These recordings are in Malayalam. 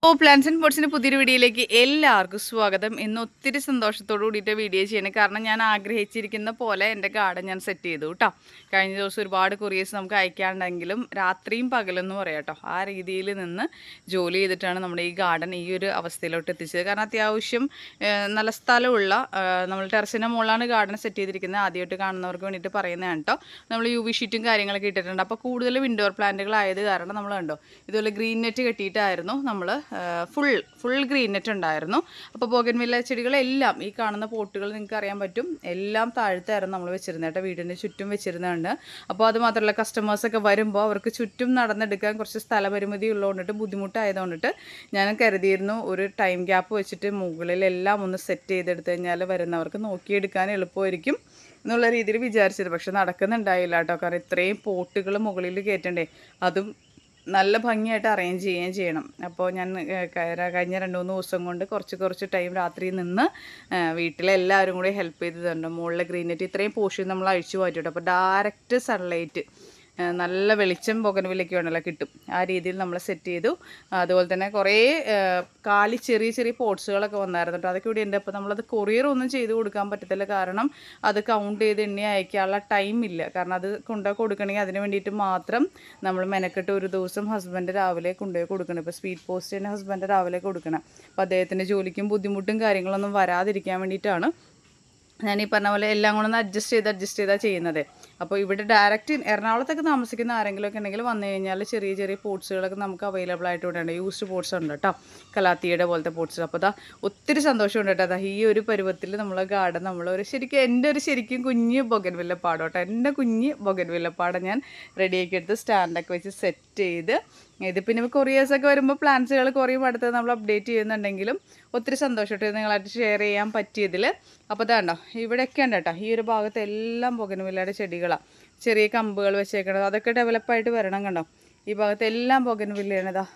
പ്ലാന്റ്സ് ആൻഡ് പോട്ട്സിൻ്റെ പുതിയൊരു വീഡിയോയിലേക്ക് എല്ലാവർക്കും സ്വാഗതം. ഇന്ന് ഒത്തിരി സന്തോഷത്തോടു കൂടിയിട്ട് വീഡിയോ ചെയ്യണം. കാരണം ഞാൻ ആഗ്രഹിച്ചിരിക്കുന്ന പോലെ എൻ്റെ ഗാർഡൻ ഞാൻ സെറ്റ് ചെയ്തു കേട്ടോ. കഴിഞ്ഞ ദിവസം ഒരുപാട് കൊറിയേഴ്സ് നമുക്ക് അയക്കാണ്ടെങ്കിലും രാത്രിയും പകലെന്ന് പറയാം കേട്ടോ, ആ രീതിയിൽ നിന്ന് ജോലി ചെയ്തിട്ടാണ് നമ്മുടെ ഈ ഗാർഡൻ ഈ ഒരു അവസ്ഥയിലോട്ട് എത്തിച്ചത്. കാരണം അത്യാവശ്യം നല്ല സ്ഥലമുള്ള നമ്മൾ ടെറസിൻ്റെ മുകളിലാണ് ഗാർഡൻ സെറ്റ് ചെയ്തിരിക്കുന്നത്. ആദ്യമായിട്ട് കാണുന്നവർക്ക് വേണ്ടിയിട്ട് പറയുന്നതാണ് കേട്ടോ. നമ്മൾ UV ഷീറ്റും കാര്യങ്ങളൊക്കെ ഇട്ടിട്ടുണ്ട്. അപ്പോൾ കൂടുതൽ ഇൻഡോർ പ്ലാന്റുകളായത് കാരണം നമ്മൾ കണ്ടോ ഇതുപോലെ ഗ്രീൻ നെറ്റ് കെട്ടിയിട്ടായിരുന്നു നമ്മൾ ഫുൾ ഗ്രീൻ നെറ്റ് ഉണ്ടായിരുന്നു. അപ്പോൾ ബോഗൻവില്ല ചെടികളെല്ലാം ഈ കാണുന്ന പോട്ടുകൾ നിങ്ങൾക്ക് അറിയാൻ പറ്റും, എല്ലാം താഴ്ത്തായിരുന്നു നമ്മൾ വെച്ചിരുന്നത് കേട്ടോ, വീടിൻ്റെ ചുറ്റും വെച്ചിരുന്നുണ്ട്. അപ്പോൾ അത് മാത്രമല്ല കസ്റ്റമേഴ്സൊക്കെ വരുമ്പോൾ അവർക്ക് ചുറ്റും നടന്നെടുക്കാൻ കുറച്ച് സ്ഥലപരിമിതി ഉള്ളതുകൊണ്ടിട്ട് ബുദ്ധിമുട്ടായതുകൊണ്ടിട്ട് ഞാൻ കരുതിയിരുന്നു ഒരു ടൈം ഗ്യാപ്പ് വെച്ചിട്ട് മുകളിലെല്ലാം ഒന്ന് സെറ്റ് ചെയ്തെടുത്ത് കഴിഞ്ഞാൽ വരുന്നവർക്ക് നോക്കിയെടുക്കാൻ എളുപ്പമായിരിക്കും എന്നുള്ള രീതിയിൽ വിചാരിച്ചത്. പക്ഷെ നടക്കുന്നുണ്ടായില്ല കേട്ടോ. കാരണം ഇത്രയും പോട്ടുകൾ മുകളിൽ കയറ്റണ്ടേ, അതും നല്ല ഭംഗിയായിട്ട് അറേഞ്ച് ചെയ്യുകയും ചെയ്യണം. അപ്പോൾ ഞാൻ കഴിഞ്ഞ 2-3 ദിവസം കൊണ്ട് കുറച്ച് ടൈം രാത്രി നിന്ന് വീട്ടിലെല്ലാവരും കൂടി ഹെൽപ്പ് ചെയ്തിട്ടുണ്ട്. മുകളിലെ ഗ്രീൻ നെറ്റ് ഇത്രയും പോർഷൻ നമ്മൾ അഴിച്ചു മാറ്റിയിട്ട് അപ്പോൾ ഡയറക്റ്റ് സൺലൈറ്റ് നല്ല വെളിച്ചം ബൊഗൻവില്ലയ്ക്ക് വേണമല്ലോ കിട്ടും. ആ രീതിയിൽ നമ്മൾ സെറ്റ് ചെയ്തു. അതുപോലെ തന്നെ കുറേ ചെറിയ പോട്ട്സുകളൊക്കെ വന്നായിരുന്നു കേട്ടോ. അതൊക്കെ ഇവിടെ ഉണ്ട്. അപ്പോൾ നമ്മളത് കൊറിയറൊന്നും ചെയ്ത് കൊടുക്കാൻ പറ്റത്തില്ല, കാരണം അത് കൗണ്ട് ചെയ്ത് എണ്ണി അയക്കാനുള്ള ടൈം ഇല്ല. കാരണം അത് കൊണ്ടുപോയി കൊടുക്കണമെങ്കിൽ അതിന് വേണ്ടിയിട്ട് മാത്രം നമ്മൾ മെനക്കെട്ട് ഒരു ദിവസം ഹസ്ബൻഡ് രാവിലെ കൊണ്ടുപോയി കൊടുക്കണം. ഇപ്പോൾ സ്പീഡ് പോസ്റ്റ് തന്നെ ഹസ്ബൻഡ് രാവിലെ കൊടുക്കണം. അപ്പോൾ അദ്ദേഹത്തിൻ്റെ ജോലിക്കും ബുദ്ധിമുട്ടും കാര്യങ്ങളൊന്നും വരാതിരിക്കാൻ വേണ്ടിയിട്ടാണ് ഞാൻ ഈ പറഞ്ഞ പോലെ എല്ലാം കൂടെ ഒന്ന് അഡ്ജസ്റ്റ് ചെയ്താൽ ചെയ്യുന്നത്. അപ്പോൾ ഇവിടെ ഡയറക്റ്റ് എറണാകുളത്തൊക്കെ താമസിക്കുന്ന ആരെങ്കിലുമൊക്കെ ഉണ്ടെങ്കിൽ വന്നു കഴിഞ്ഞാൽ ചെറിയ പോട്ട്സുകളൊക്കെ നമുക്ക് അവൈലബിൾ ആയിട്ട് ഇവിടെ ഉണ്ട്. യൂസ്ഡ് പോട്ട്സ് ഉണ്ട് കേട്ടോ, കലാത്തിയുടെ പോലത്തെ പോട്ട്സ്. അപ്പോൾ ഒത്തിരി സന്തോഷമുണ്ട് കേട്ടോ. ഈ ഒരു പരുവത്തിൽ നമ്മളെ ഗാർഡൻ എൻ്റെ ഒരു ശരിക്കും കുഞ്ഞ് ബൊഗൻവില്ലപ്പാട് കേട്ടോ, എൻ്റെ കുഞ്ഞ് ബൊഗൻവില്ലപ്പാട് ഞാൻ റെഡിയാക്കി എടുത്ത് സ്റ്റാൻഡൊക്കെ വെച്ച് സെറ്റ് ചെയ്ത് ഇത് പിന്നെ കൊറിയേഴ്സൊക്കെ വരുമ്പോൾ പ്ലാന്റ്സുകൾ കുറയും അടുത്തത് നമ്മൾ അപ്ഡേറ്റ് ചെയ്യുന്നുണ്ടെങ്കിലും ഒത്തിരി സന്തോഷമായിട്ട് നിങ്ങളായിട്ട് ഷെയർ ചെയ്യാൻ പറ്റിയതിൽ. അപ്പോൾ ഇതാണ്ടോ ഇവിടെയൊക്കെ ഉണ്ട് കേട്ടോ, ഈ ഒരു ഭാഗത്ത് എല്ലാം ബൊഗൻവില്ലയുടെ ചെടികളാണ്, ചെറിയ കമ്പുകൾ വെച്ചേക്കണത്, അതൊക്കെ ഡെവലപ്പായിട്ട് വരണം. കണ്ടോ ഈ ഭാഗത്ത് എല്ലാം ബൊഗൻവില്ലയാണ്.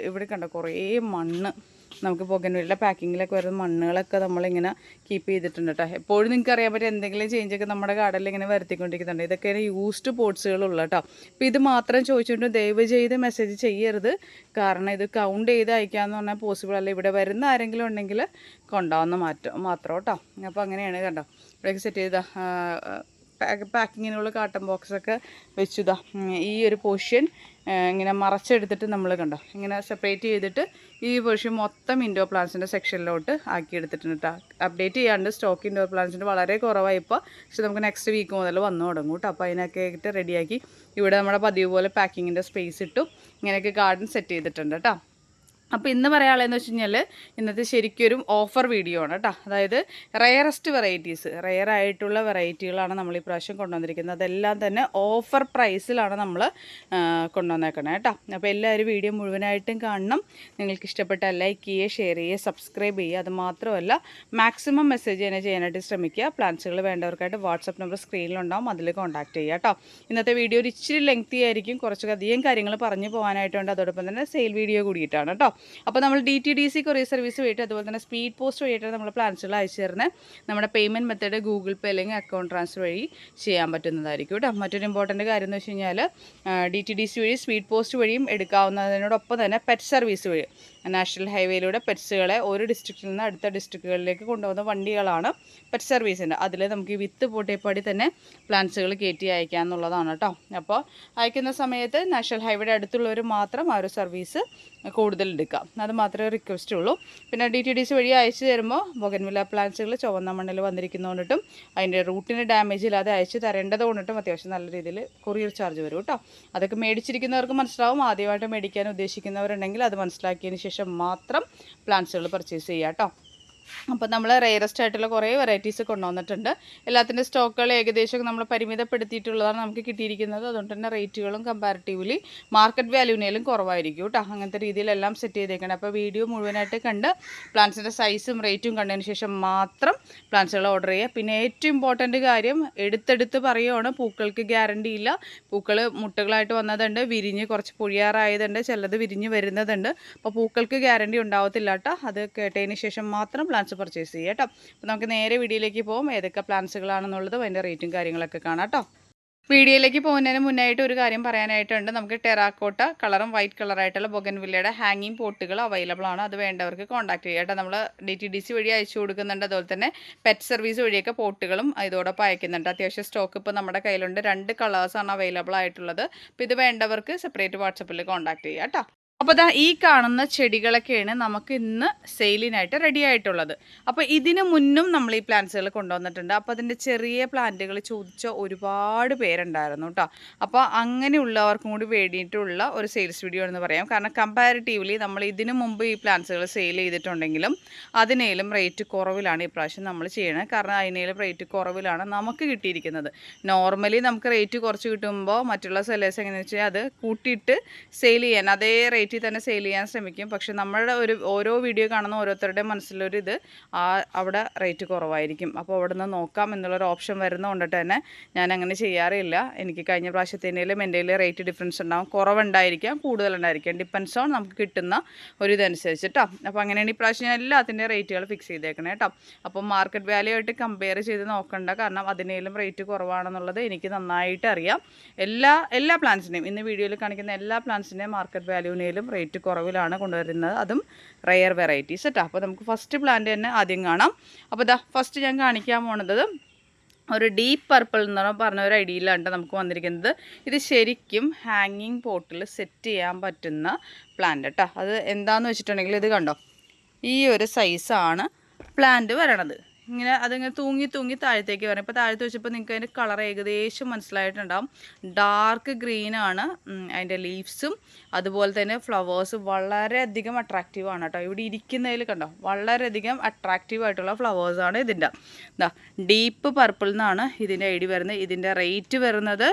ഇവിടെ കണ്ടോ കുറേ മണ്ണ്, നമുക്ക് ബൊഗൻവില്ലയുടെ പാക്കിങ്ങിലൊക്കെ വരുന്ന മണ്ണുകളൊക്കെ നമ്മളിങ്ങനെ കീപ്പ് ചെയ്തിട്ടുണ്ട് കേട്ടോ. എപ്പോഴും നിങ്ങൾക്ക് അറിയാൻ പറ്റും എന്തെങ്കിലും ചേഞ്ചൊക്കെ നമ്മുടെ ഗാർഡനിൽ ഇങ്ങനെ വരുത്തിക്കൊണ്ടിരിക്കുന്നുണ്ട്. ഇതൊക്കെയാണ് യൂസ്ഡ് പോട്ട്സുകളുള്ള കേട്ടോ. അപ്പോൾ ഇത് മാത്രം ചോദിച്ചുകൊണ്ട് ദയവ് ചെയ്ത് മെസ്സേജ് ചെയ്യരുത്, കാരണം ഇത് കൗണ്ട് ചെയ്ത് അയക്കാമെന്ന് പറഞ്ഞാൽ പോസിബിൾ അല്ല. ഇവിടെ വരുന്ന ആരെങ്കിലും ഉണ്ടെങ്കിൽ കൊണ്ടാവുന്ന മാത്രം കേട്ടോ. അപ്പോൾ അങ്ങനെയാണ് കണ്ടോ ഇവിടെയൊക്കെ സെറ്റ് ചെയ്താ പാക്കിങ്ങിനുള്ള കാട്ടൺ ബോക്സൊക്കെ വെച്ചുതാ. ഈ ഒരു പോർഷൻ ഇങ്ങനെ മറച്ചെടുത്തിട്ട് നമ്മൾ കണ്ടോ ഇങ്ങനെ സെപ്പറേറ്റ് ചെയ്തിട്ട് ഈ പോർഷൻ മൊത്തം ഇൻഡോർ പ്ലാന്റ്സിൻ്റെ സെക്ഷനിലോട്ട് ആക്കിയെടുത്തിട്ടുണ്ട് കേട്ടോ. അപ്ഡേറ്റ് ചെയ്യാണ്ട് സ്റ്റോക്ക് ഇൻഡോർ പ്ലാന്റ്സിൻ്റെ വളരെ കുറവായി ഇപ്പോൾ, പക്ഷെ നമുക്ക് നെക്സ്റ്റ് വീക്ക് മുതൽ വന്നു തുടങ്ങും കേട്ടോ. അപ്പോൾ അതിനൊക്കെ ആയിട്ട് റെഡിയാക്കി ഇവിടെ നമ്മുടെ പതിവ് പോലെ പാക്കിങ്ങിൻ്റെ സ്പേസ് ഇട്ടു ഇങ്ങനെയൊക്കെ ഗാർഡൻ സെറ്റ് ചെയ്തിട്ടുണ്ട് കേട്ടോ. അപ്പോൾ ഇന്ന് പറയാനുള്ളതെന്ന് വെച്ച് കഴിഞ്ഞാൽ ഇന്നത്തെ ശരിക്കൊരു ഓഫർ വീഡിയോ ആണ് കേട്ടോ. അതായത് റെയറസ്റ്റ് വെറൈറ്റീസ്, റെയറായിട്ടുള്ള വെറൈറ്റികളാണ് നമ്മൾ ഈ പ്രാവശ്യം കൊണ്ടുവന്നിരിക്കുന്നത്. അതെല്ലാം തന്നെ ഓഫർ പ്രൈസിലാണ് നമ്മൾ കൊണ്ടുവന്നേക്കണേ കേട്ടോ. അപ്പോൾ എല്ലാവരും വീഡിയോ മുഴുവനായിട്ടും കാണണം. നിങ്ങൾക്ക് ഇഷ്ടപ്പെട്ടാൽ ലൈക്ക് ചെയ്യുക, ഷെയർ ചെയ്യുക, സബ്സ്ക്രൈബ് ചെയ്യുക. അത് മാത്രമല്ല മാക്സിമം മെസ്സേജ് തന്നെ ചെയ്യാനായിട്ട് ശ്രമിക്കുക. പ്ലാന്റ്സുകൾ വേണ്ടവർക്കായിട്ട് വാട്സപ്പ് നമ്പർ സ്ക്രീനിലുണ്ടാവും, അതിൽ കോൺടാക്ട് ചെയ്യുക കേട്ടോ. ഇന്നത്തെ വീഡിയോ ഒരു ഇച്ചിരി ലെങ്തി ആയിരിക്കും, കുറച്ചധികം കാര്യങ്ങൾ പറഞ്ഞു പോകാനായിട്ടുണ്ട്. അതോടൊപ്പം തന്നെ സെയിൽ വീഡിയോ കൂടിയിട്ടാണ് കേട്ടോ. അപ്പോൾ നമ്മൾ DTDC കൊറിയർ സർവീസ് വഴിയിട്ട് അതുപോലെ തന്നെ സ്പീഡ് പോസ്റ്റ് വഴിയിട്ടാണ് നമ്മൾ പ്ലാന്റ്സുകൾ അയച്ചു തരുന്നത്. നമ്മുടെ പേയ്മെൻറ്റ് മെത്തേഡ് ഗൂഗിൾ പേ അല്ലെങ്കിൽ അക്കൗണ്ട് ട്രാൻസ്ഫർ വഴി ചെയ്യാൻ പറ്റുന്നതായിരിക്കും കേട്ടോ. മറ്റൊരു ഇമ്പോർട്ടൻറ്റ് കാര്യം എന്ന് വെച്ച് കഴിഞ്ഞാൽ DTDC വഴി സ്പീഡ് പോസ്റ്റ് വഴിയും എടുക്കാവുന്നതിനോടൊപ്പം തന്നെ പെറ്റ് സർവീസ് വഴി നാഷണൽ ഹൈവേയിലൂടെ പെറ്റ്സുകളെ ഒരു ഡിസ്ട്രിക്റ്റിൽ നിന്ന് അടുത്ത ഡിസ്ട്രിക്റ്റുകളിലേക്ക് കൊണ്ടുപോകുന്ന വണ്ടികളാണ് പെറ്റ് സർവീസിൻ്റെ. അതിൽ നമുക്ക് ഈ വിത്ത് പോട്ടേപ്പാടി തന്നെ പ്ലാന്റ്സുകൾ കയറ്റി അയക്കാമെന്നുള്ളതാണ് കേട്ടോ. അപ്പോൾ അയക്കുന്ന സമയത്ത് നാഷണൽ ഹൈവേയുടെ അടുത്തുള്ളവർ മാത്രം ആ ഒരു സർവീസ് കൂടുതൽ എടുക്കാം, അത് മാത്രമേ റിക്വസ്റ്റ് ഉള്ളൂ. പിന്നെ DTDC വഴി അയച്ചു തരുമ്പോൾ ബൊഗൻവില്ല പ്ലാന്റ്സുകൾ ചുവന്ന മണ്ണിൽ വന്നിരിക്കുന്നതുകൊണ്ടിട്ടും അതിൻ്റെ റൂട്ടിന് ഡാമേജ് ഇല്ലാതെ അയച്ചു തരേണ്ടത് കൊണ്ടിട്ടും അത്യാവശ്യം നല്ല രീതിയിൽ കൊറിയർ ചാർജ് വരും കേട്ടോ. അതൊക്കെ മേടിച്ചിരിക്കുന്നവർക്ക് മനസ്സിലാവും. ആദ്യമായിട്ട് മേടിക്കാൻ ഉദ്ദേശിക്കുന്നവരുണ്ടെങ്കിൽ അത് മനസ്സിലാക്കിയതിന് ശേഷം മാത്രം പ്ലാന്റ്സുകൾ പർച്ചേസ് ചെയ്യാം കേട്ടോ. അപ്പോൾ നമ്മൾ റെയറസ്റ്റ് ആയിട്ടുള്ള കുറേ വെറൈറ്റീസ് കൊണ്ടുവന്നിട്ടുണ്ട്. എല്ലാത്തിൻ്റെ സ്റ്റോക്കുകൾ ഏകദേശം നമ്മൾ പരിമിതപ്പെടുത്തിയിട്ടുള്ളതാണ് നമുക്ക് കിട്ടിയിരിക്കുന്നത്. അതുകൊണ്ട് തന്നെ റേറ്റുകളും കമ്പാരിറ്റീവ്ലി മാർക്കറ്റ് വാല്യൂവിനേലും കുറവായിരിക്കും കേട്ടോ. അങ്ങനത്തെ രീതിയിലെല്ലാം സെറ്റ് ചെയ്തേക്കണം. അപ്പോൾ വീഡിയോ മുഴുവനായിട്ട് കണ്ട് പ്ലാന്റ്സിൻ്റെ സൈസും റേറ്റും കണ്ടതിന് ശേഷം മാത്രം പ്ലാന്റ്സുകൾ ഓർഡർ ചെയ്യുക. പിന്നെ ഏറ്റവും ഇമ്പോർട്ടൻറ്റ് കാര്യം എടുത്തെടുത്ത് പറയുകയാണ്, പൂക്കൾക്ക് ഗ്യാരണ്ടി ഇല്ല. പൂക്കൾ മുട്ടകളായിട്ട് വന്നതുണ്ട്, വിരിഞ്ഞ് കുറച്ച് പൊഴിയാറായതുണ്ട്, ചിലത് വിരിഞ്ഞ് വരുന്നതുണ്ട്. അപ്പോൾ പൂക്കൾക്ക് ഗ്യാരണ്ടി ഉണ്ടാവത്തില്ല കേട്ടോ. അത് കേട്ടതിന് ശേഷം മാത്രം പ്ലാന്റ്സ് പർച്ചേസ് ചെയ്യാം കേട്ടോ. അപ്പോൾ നമുക്ക് നേരെ വീഡിയോയിലേക്ക് പോകും. ഏതൊക്കെ പ്ലാന്റ്സുകളാണെന്നുള്ളതും അതിൻ്റെ റേറ്റും കാര്യങ്ങളൊക്കെ കാണാം കേട്ടോ. വീഡിയോയിലേക്ക് പോകുന്നതിന് മുന്നായിട്ട് ഒരു കാര്യം പറയാനായിട്ടുണ്ട്. നമുക്ക് ടെറാക്കോട്ട കളറും വൈറ്റ് കളറായിട്ടുള്ള ബൊഗൻവില്ലയുടെ ഹാങ്ങിങ് പോട്ടുകൾ അവൈലബിൾ ആണ്. അത് വേണ്ടവർക്ക് കോൺടാക്ട് ചെയ്യാം കേട്ടോ. നമ്മൾ DTDC വഴി അയച്ചു കൊടുക്കുന്നുണ്ട്. അതുപോലെ തന്നെ പെറ്റ് സർവീസ് വഴിയൊക്കെ പോട്ടുകളും ഇതോടൊപ്പം അയക്കുന്നുണ്ട്. അത്യാവശ്യം സ്റ്റോക്ക് ഇപ്പോൾ നമ്മുടെ കയ്യിലുണ്ട്. 2 കളേഴ്സാണ് അവൈലബിൾ ആയിട്ടുള്ളത്. അപ്പോൾ ഇത് വേണ്ടവർക്ക് സെപ്പറേറ്റ് വാട്സപ്പിൽ കോൺടാക്ട് ചെയ്യാം കേട്ടോ. അപ്പോൾ ദാ ഈ കാണുന്ന ചെടികളൊക്കെയാണ് നമുക്ക് ഇന്ന് സെയിലിനായിട്ട് റെഡി ആയിട്ടുള്ളത്. അപ്പോൾ ഇതിന് മുന്നും നമ്മൾ ഈ പ്ലാന്റ്സുകൾ കൊണ്ടുവന്നിട്ടുണ്ട്. അപ്പോൾ അതിൻ്റെ ചെറിയ പ്ലാന്റുകൾ ചോദിച്ച ഒരുപാട് പേരുണ്ടായിരുന്നു കേട്ടോ. അപ്പോൾ അങ്ങനെയുള്ളവർക്കും കൂടി വേണ്ടിയിട്ടുള്ള ഒരു സെയിൽസ് വീഡിയോ എന്ന് പറയാം. കാരണം കമ്പാരിറ്റീവ്ലി നമ്മൾ ഇതിനു മുമ്പ് ഈ പ്ലാന്റ്സുകൾ സെയിൽ ചെയ്തിട്ടുണ്ടെങ്കിലും അതിനേലും റേറ്റ് കുറവിലാണ് ഈ പ്രാവശ്യം നമ്മൾ ചെയ്യണത്. കാരണം അതിനേലും റേറ്റ് കുറവിലാണ് നമുക്ക് കിട്ടിയിരിക്കുന്നത്. നോർമലി നമുക്ക് റേറ്റ് കുറച്ച് കിട്ടുമ്പോൾ മറ്റുള്ള സെല്ലേഴ്സ് എങ്ങനെയാണെന്ന് വെച്ചാൽ അത് കൂട്ടിയിട്ട് സെയിൽ ചെയ്യാൻ അതേ റേറ്റിൽ തന്നെ സെയിൽ ചെയ്യാൻ ശ്രമിക്കും. പക്ഷെ നമ്മളുടെ ഓരോ വീഡിയോ കാണുന്ന ഓരോരുത്തരുടെയും മനസ്സിലൊരു ഇത് അവിടെ റേറ്റ് കുറവായിരിക്കും. അപ്പോൾ അവിടെ നിന്ന് നോക്കാം എന്നുള്ളൊരു ഓപ്ഷൻ വരുന്നതുകൊണ്ടിട്ട് തന്നെ ഞാൻ അങ്ങനെ ചെയ്യാറില്ല. എനിക്ക് കഴിഞ്ഞ പ്രാവശ്യത്തിൻ്റെയിലും എൻ്റെയിൽ റേറ്റ് ഡിഫറൻസ് ഉണ്ടാകും. കുറവുണ്ടായിരിക്കാം, കൂടുതലുണ്ടായിരിക്കാം. ഡിപ്പെൻസ് ഓൺ നമുക്ക് കിട്ടുന്ന ഒരു ഇതനുസരിച്ച് കേട്ടോ. അപ്പോൾ അങ്ങനെയാണ് ഈ പ്രാവശ്യം ഞാൻ എല്ലാത്തിൻ്റെ റേറ്റുകൾ ഫിക്സ് ചെയ്തേക്കണേ കേട്ടോ. അപ്പം മാർക്കറ്റ് വാല്യൂ ആയിട്ട് കമ്പയർ ചെയ്ത് നോക്കണ്ട. കാരണം അതിനേലും റേറ്റ് കുറവാണെന്നുള്ളത് എനിക്ക് നന്നായിട്ട് അറിയാം. എല്ലാ പ്ലാന്റ്സിൻ്റെയും ഇന്ന് വീഡിയോയിൽ കാണിക്കുന്ന എല്ലാ പ്ലാന്റ്സിൻ്റെയും മാർക്കറ്റ് വാല്യൂവിനേലും റേറ്റ് കുറവിലാണ് കൊണ്ടുവരുന്നത്. അതും റെയർ വെറൈറ്റീസ് കേട്ടോ. അപ്പോൾ നമുക്ക് ഫസ്റ്റ് പ്ലാന്റ് തന്നെ ആദ്യം കാണാം. അപ്പോൾ ഇതാ ഫസ്റ്റ് ഞാൻ കാണിക്കാൻ പോണത് ഒരു ഡീപ്പ് പർപ്പിൾ എന്ന് പറഞ്ഞ ഒരു ഐഡിയയിലാണ് നമുക്ക് വന്നിരിക്കുന്നത്. ഇത് ശരിക്കും ഹാങ്ങിങ് പോട്ടിൽ സെറ്റ് ചെയ്യാൻ പറ്റുന്ന പ്ലാന്റ് കേട്ടോ. അത് എന്താണെന്ന് വെച്ചിട്ടുണ്ടെങ്കിൽ ഇത് കണ്ടോ, ഈ ഒരു സൈസാണ് പ്ലാന്റ് വരണത്. ഇങ്ങനെ അതിങ്ങനെ തൂങ്ങി താഴത്തേക്ക് വരണം. ഇപ്പോൾ താഴത്ത് വെച്ചപ്പോൾ നിങ്ങൾക്ക് അതിൻ്റെ കളർ ഏകദേശം മനസ്സിലായിട്ടുണ്ടാകും. ഡാർക്ക് ഗ്രീനാണ് അതിൻ്റെ ലീവ്സും. അതുപോലെ തന്നെ ഫ്ലവേഴ്സ് വളരെയധികം അട്രാക്റ്റീവാണ് കേട്ടോ. ഇവിടെ ഇരിക്കുന്നതിൽ കണ്ടോ വളരെയധികം അട്രാക്റ്റീവായിട്ടുള്ള ഫ്ലവേഴ്സാണ് ഇതിൻ്റെ. എന്താ ഡീപ്പ് പർപ്പിൾ എന്നാണ് ഇതിൻ്റെ ഐഡി വരുന്നത്. ഇതിൻ്റെ റേറ്റ് വരുന്നത്